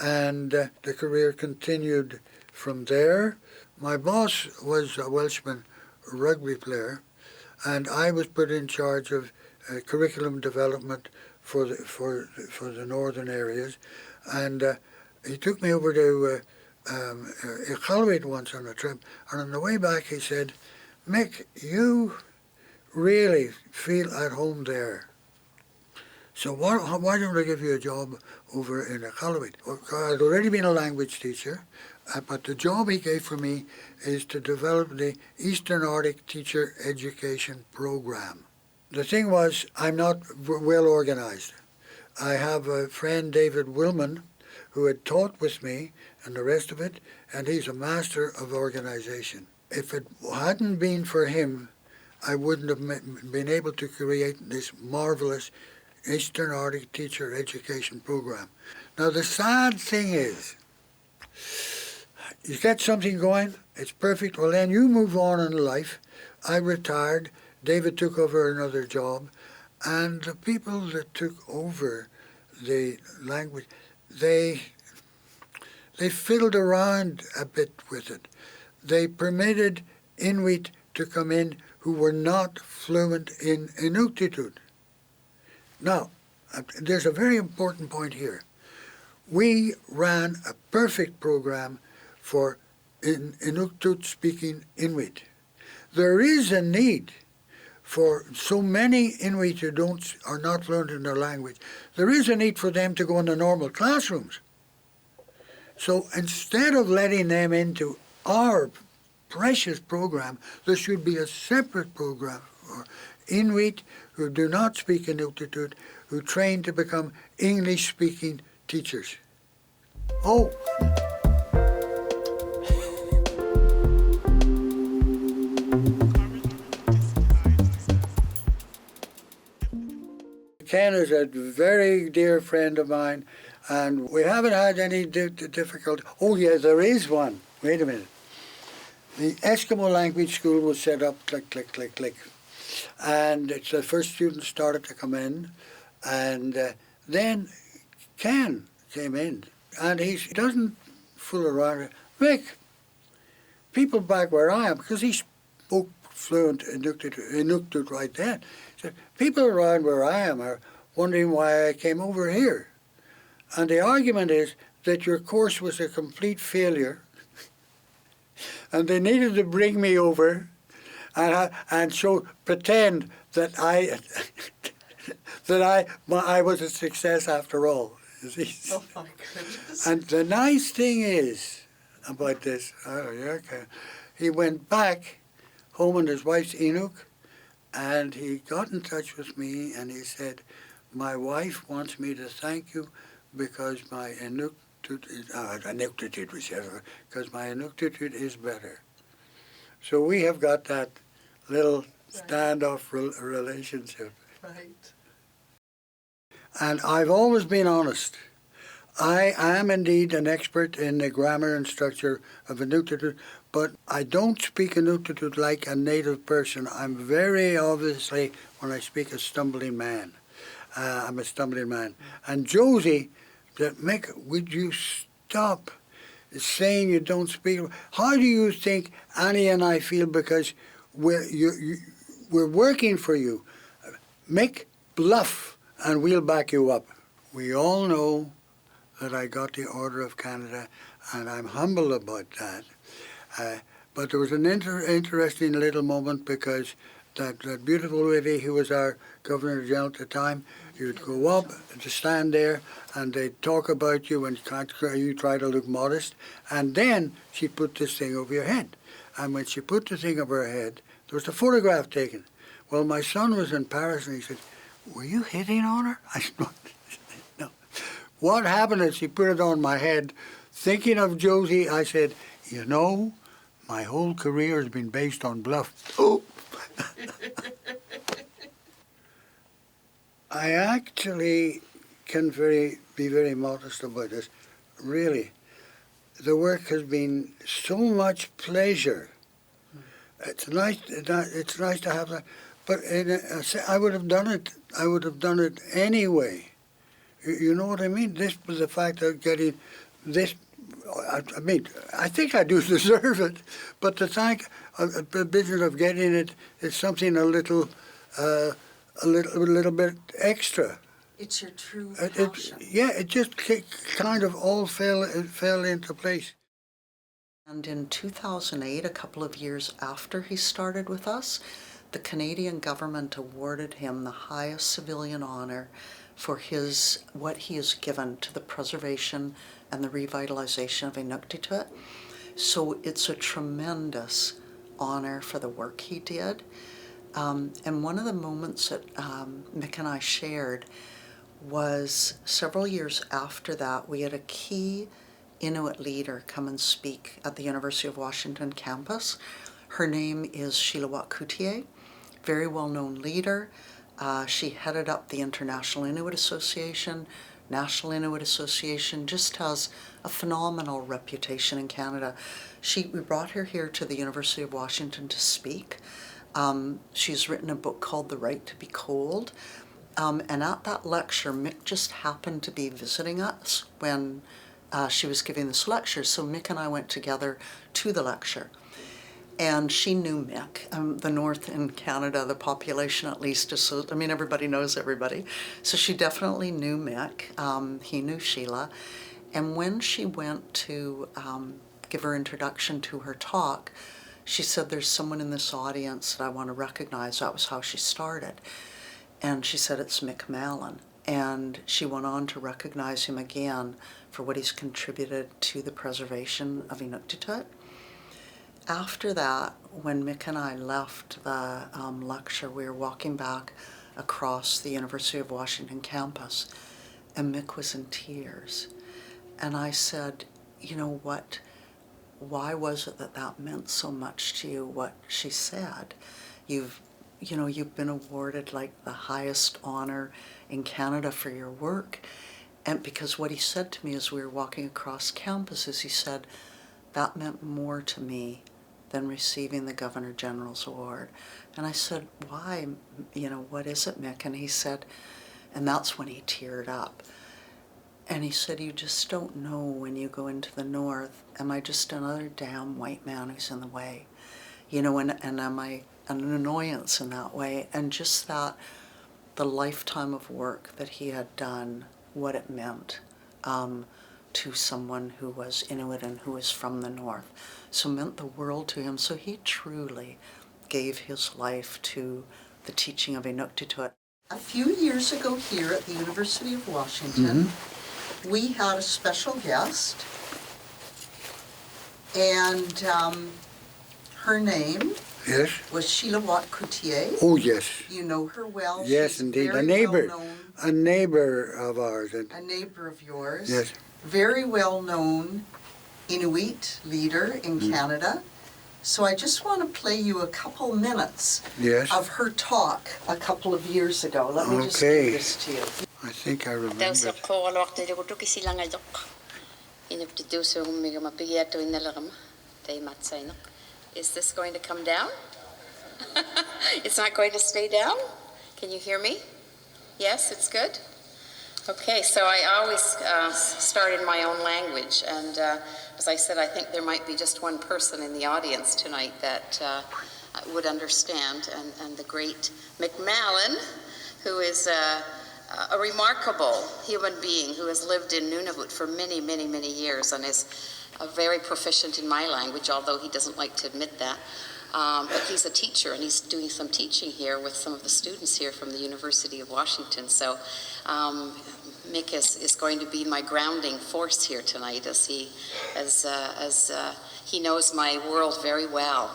and the career continued from there. My boss was a Welshman rugby player, and I was put in charge of curriculum development for the northern areas, and he took me over to Iqaluit once on a trip, and on the way back he said, Mick, you really feel at home there. So why don't I give you a job over in Iqaluit? I'd already been a language teacher, but the job he gave for me is to develop the Eastern Arctic Teacher Education Program. The thing was, I'm not well organized. I have a friend, David Willman, who had taught with me and the rest of it, and he's a master of organization. If it hadn't been for him, I wouldn't have been able to create this marvelous Eastern Arctic Teacher Education Program. Now the sad thing is, you get something going, it's perfect, well then you move on in life. I retired, David took over another job, and the people that took over the language, they fiddled around a bit with it. They permitted Inuit to come in who were not fluent in Inuktitut. Now, there's a very important point here. We ran a perfect program for Inuktitut-speaking Inuit. There is a need for so many Inuit who are not fluent in their language. There is a need for them to go into normal classrooms. So instead of letting them into our precious program, there should be a separate program for Inuit who do not speak Inuktitut, who train to become English-speaking teachers. Oh! Ken is a very dear friend of mine, and we haven't had any difficulty. Oh, yeah, there is one. Wait a minute. The Eskimo Language School was set up, click, click, click, click. And it's the first students started to come in, and then Ken came in, and he doesn't fool around. Mick, people back where I am, because he spoke fluent Inuktitut right then, said, people around where I am are wondering why I came over here. And the argument is that your course was a complete failure, and they needed to bring me over and pretend that I was a success after all. You see? Oh my goodness. And the nice thing is about this, he went back home on his wife's Inuk, And he got in touch with me and he said, my wife wants me to thank you because my Inuktitut, because my Inuktitut is better. So we have got that little standoff relationship. Right. And I've always been honest. I am indeed an expert in the grammar and structure of Inuktitut, but I don't speak Inuktitut like a native person. I'm very obviously, when I speak, a stumbling man. I'm a stumbling man. And Josie said, Mick, would you stop saying you don't speak? How do you think Annie and I feel because we're working for you? Mick, bluff, and we'll back you up. We all know that I got the Order of Canada, and I'm humble about that. But there was an interesting little moment because that beautiful lady who was our Governor General at the time, you'd go up to stand there and they'd talk about you and you try to look modest, and then she'd put this thing over your head. And when she put the thing over her head, there was a photograph taken. Well, my son was in Paris and he said, were you hitting on her? I said, no. What happened is she put it on my head. Thinking of Josie, I said, you know, my whole career has been based on bluff. Oh. I actually can be very modest about this. Really, the work has been so much pleasure. It's nice to have that, but I would have done it. I would have done it anyway. You know what I mean? This was the fact of getting this. I mean, I think I do deserve it, but the business of getting it is something a little bit extra. It's your true passion. It just kind of all fell into place. And in 2008, a couple of years after he started with us, the Canadian government awarded him the highest civilian honor for what he has given to the preservation and the revitalization of Inuktitut. So it's a tremendous honor for the work he did. And one of the moments that Mick and I shared was several years after that, we had a key Inuit leader come and speak at the University of Washington campus. Her name is Shilawat Coutier, very well-known leader. She headed up the International Inuit Association, National Inuit Association, just has a phenomenal reputation in Canada. We brought her here to the University of Washington to speak. She's written a book called The Right to Be Cold. And at that lecture, Mick just happened to be visiting us when she was giving this lecture. So Mick and I went together to the lecture. And she knew Mick. The North in Canada, the population at least is so, I mean, everybody knows everybody. So she definitely knew Mick. He knew Sheila. And when she went to give her introduction to her talk, she said, there's someone in this audience that I want to recognize. That was how she started. And she said, it's Mick Mallon. And she went on to recognize him again for what he's contributed to the preservation of Inuktitut. After that, when Mick and I left the lecture, we were walking back across the University of Washington campus, and Mick was in tears. And I said, you know what, why was it that meant so much to you, what she said? You've been awarded like the highest honor in Canada for your work. And because what he said to me as we were walking across campus is he said, that meant more to me than receiving the Governor General's Award. And I said, why? What is it, Mick? And he said, and that's when he teared up. And he said, you just don't know when you go into the North, am I just another damn white man who's in the way? And am I an annoyance in that way? And just that, the lifetime of work that he had done, what it meant to someone who was Inuit and who was from the North. So it meant the world to him. So he truly gave his life to the teaching of Inuktitut. A few years ago here at the University of Washington, we had a special guest, and her name Yes. was Sheila Watt Coutier. Oh, yes. You know her well. Yes, She's indeed. very A neighbor. well known. A neighbor of ours. A neighbor of yours. Yes. Very well known Inuit leader in Canada. So I just want to play you a couple minutes Yes. of her talk a couple of years ago. Let me just Okay. give this to you. I think I remember. Is this going to come down? It's not going to stay down? Can you hear me? Yes, it's good? Okay, so I always start in my own language, and as I said, I think there might be just one person in the audience tonight that would understand, and the great Mick Mallon, who is a remarkable human being who has lived in Nunavut for many, many, many years and is very proficient in my language, although he doesn't like to admit that. But he's a teacher, and he's doing some teaching here with some of the students here from the University of Washington. So Mick is going to be my grounding force here tonight, as he knows my world very well,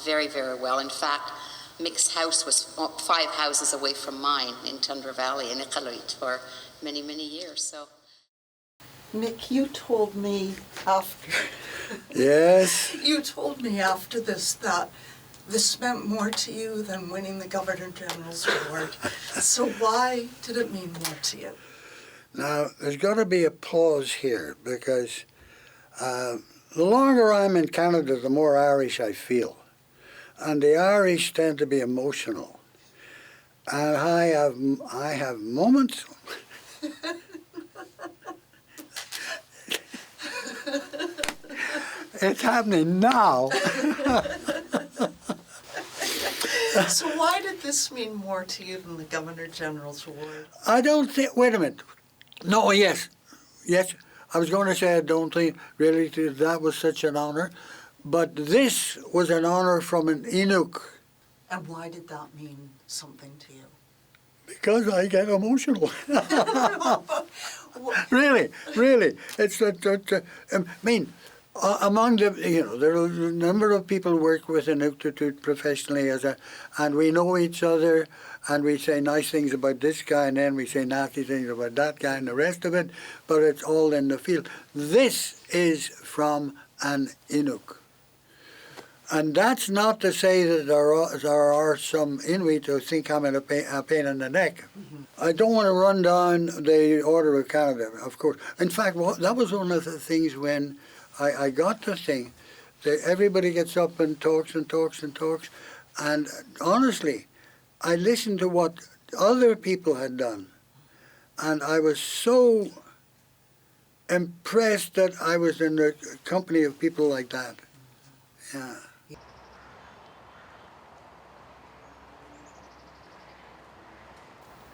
very, very well. In fact, Mick's house was 5 houses away from mine in Tundra Valley in Iqaluit for many, many years. So. Mick, you told me after. Yes. You told me after this that this meant more to you than winning the Governor General's Award. So why did it mean more to you? Now, there's got to be a pause here, because the longer I'm in Canada, the more Irish I feel. And the Irish tend to be emotional. And I have moments. It's happening now. So why did this mean more to you than the Governor General's Award? I don't think, wait a minute. No, yes. Yes, I was going to say I don't think really that was such an honor. But this was an honor from an Inuk. And why did that mean something to you? Because I get emotional. Really. It's I mean, among the, there are a number of people who work with Inuktitut professionally and we know each other, and we say nice things about this guy, and then we say nasty things about that guy and the rest of it, but it's all in the field. This is from an Inuk. And that's not to say that there are some Inuit who think I'm a pain in the neck. Mm-hmm. I don't want to run down the Order of Canada, of course. In fact, that was one of the things when I got the thing, that everybody gets up and talks and talks and talks. And honestly, I listened to what other people had done. And I was so impressed that I was in the company of people like that. Yeah.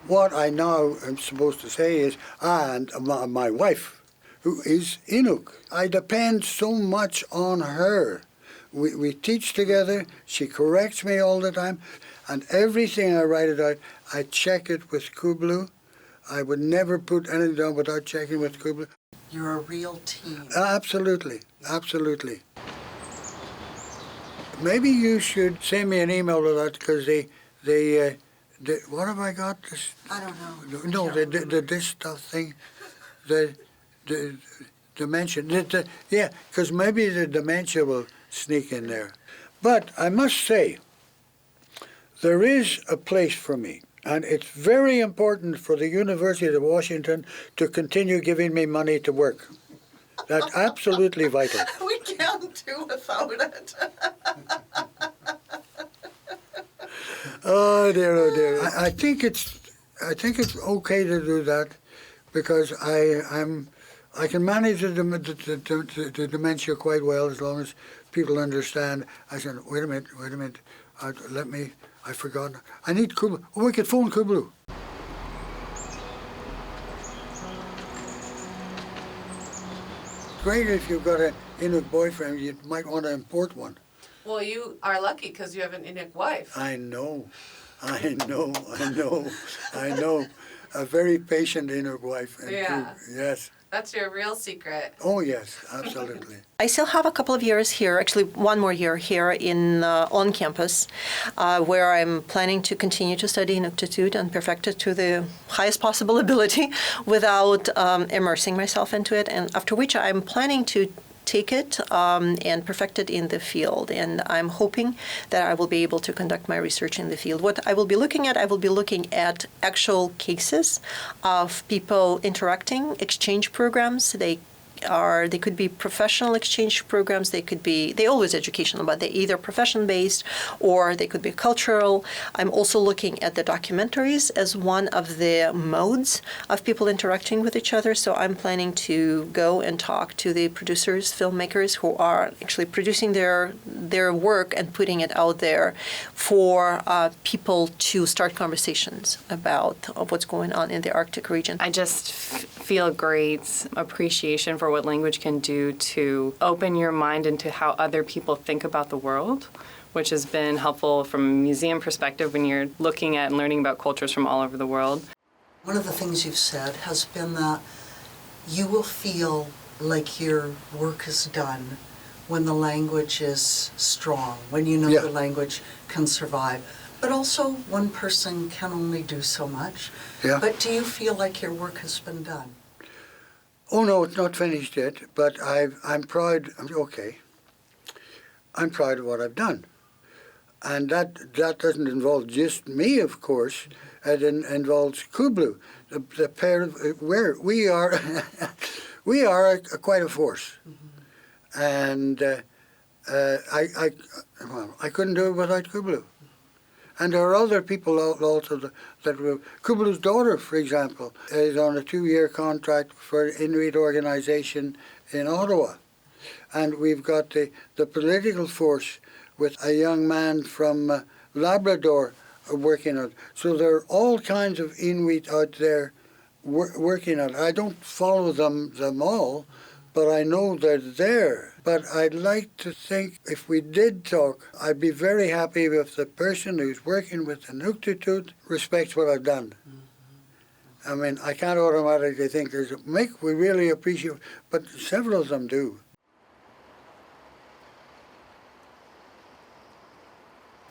What I now am supposed to say is, and my wife, who is Inuk, I depend so much on her. We teach together, she corrects me all the time, and everything I write it out, I check it with Kublu. I would never put anything down without checking with Kublu. You're a real team. Absolutely. Maybe you should send me an email with that, because what have I got? I don't No, know. this stuff thing, the dementia. Yeah, because maybe the dementia will sneak in there. But I must say, there is a place for me, and it's very important for the University of Washington to continue giving me money to work. That's absolutely vital. We can't do without it. Oh dear. I think it's okay to do that, because I can manage the dementia quite well, as long as people understand. I said, wait a minute, I forgot. I need Kublu. Oh, we could phone Kublu. Great if you've got an Inuk boyfriend, you might want to import one. Well, you are lucky because you have an Inuk wife. I know. A very patient Inuk wife. Yeah. Yes. That's your real secret. Oh, yes, absolutely. I still have a couple of years here, actually one more year here on campus, where I'm planning to continue to study Inuktitut and perfect it to the highest possible ability without immersing myself into it, and after which I'm planning to take it and perfect it in the field. And I'm hoping that I will be able to conduct my research in the field. What I will be looking at actual cases of people interacting, exchange programs. They could be professional exchange programs, they're always educational, but they're either profession-based or they could be cultural. I'm also looking at the documentaries as one of the modes of people interacting with each other. So I'm planning to go and talk to the producers, filmmakers who are actually producing their work and putting it out there for people to start conversations about what's going on in the Arctic region. I just feel great appreciation for what language can do to open your mind into how other people think about the world, which has been helpful from a museum perspective when you're looking at and learning about cultures from all over the world. One of the things you've said has been that you will feel like your work is done when the language is strong, when you know the language can survive. But also, one person can only do so much. Yeah. But do you feel like your work has been done? Oh, no, it's not finished yet, but I'm proud. Okay. I'm proud of what I've done. And that doesn't involve just me, of course. It involves Kublu, the pair of where we are. We are quite a force. Mm-hmm. And I couldn't do it without Kublu. And there are other people also that were. Kublu's daughter, for example, is on a 2-year contract for an Inuit organization in Ottawa. And we've got the political force with a young man from Labrador working on it. So there are all kinds of Inuit out there working on it. I don't follow them all, but I know they're there. But I'd like to think if we did talk, I'd be very happy if the person who's working with the Inuktitut respects what I've done. I mean, I can't automatically think there's Mick, we really appreciate, but several of them do.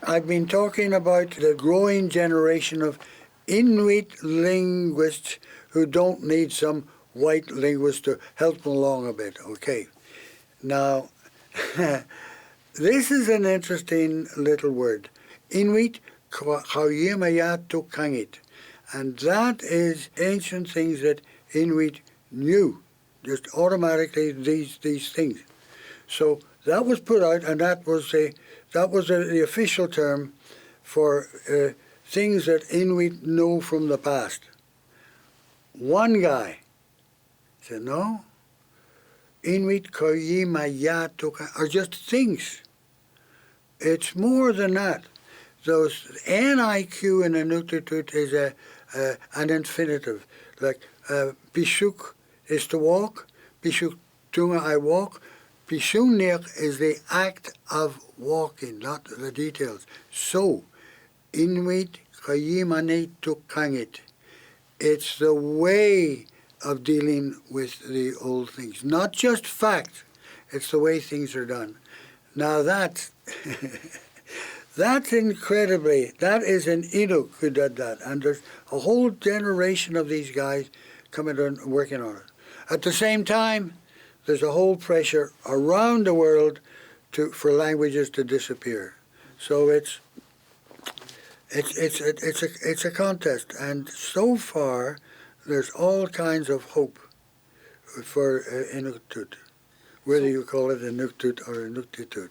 I've been talking about the growing generation of Inuit linguists who don't need some white linguist to help them along a bit, okay? Now, this is an interesting little word. Inuit kangit. And that is ancient things that Inuit knew, just automatically these things. So that was put out, and that was the official term for things that Inuit know from the past. One guy said, no, Inuit are just things. It's more than that. Those NIQ in Inuktitut is an infinitive. Like Pishuk is to walk, Pishuk tunga I walk, Pishunir is the act of walking, not the details. So, Inuit Kayimane Tukangit. It's the way of dealing with the old things. Not just facts, it's the way things are done. Now that's incredibly, that is an Inuk who did that. And there's a whole generation of these guys coming and working on it. At the same time, there's a whole pressure around the world for languages to disappear. So it's a contest, and so far there's all kinds of hope for Inuktitut, whether you call it Inuktitut or Inuktitut.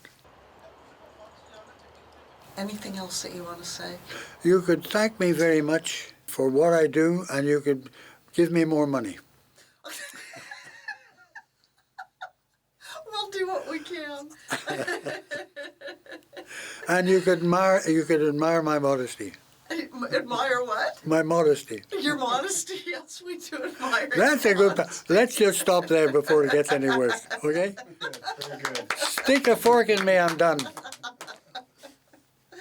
Anything else that you want to say? You could thank me very much for what I do, and you could give me more money. We'll do what we can. And you could admire my modesty. Admire what? My modesty. Your modesty, yes, we do admire. That's a good part. Let's just stop there before it gets any worse, okay? Very good. Stick a fork in me, I'm done. I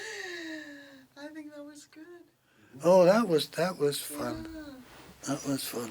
think that was good. Oh, that was fun. Yeah. That was fun.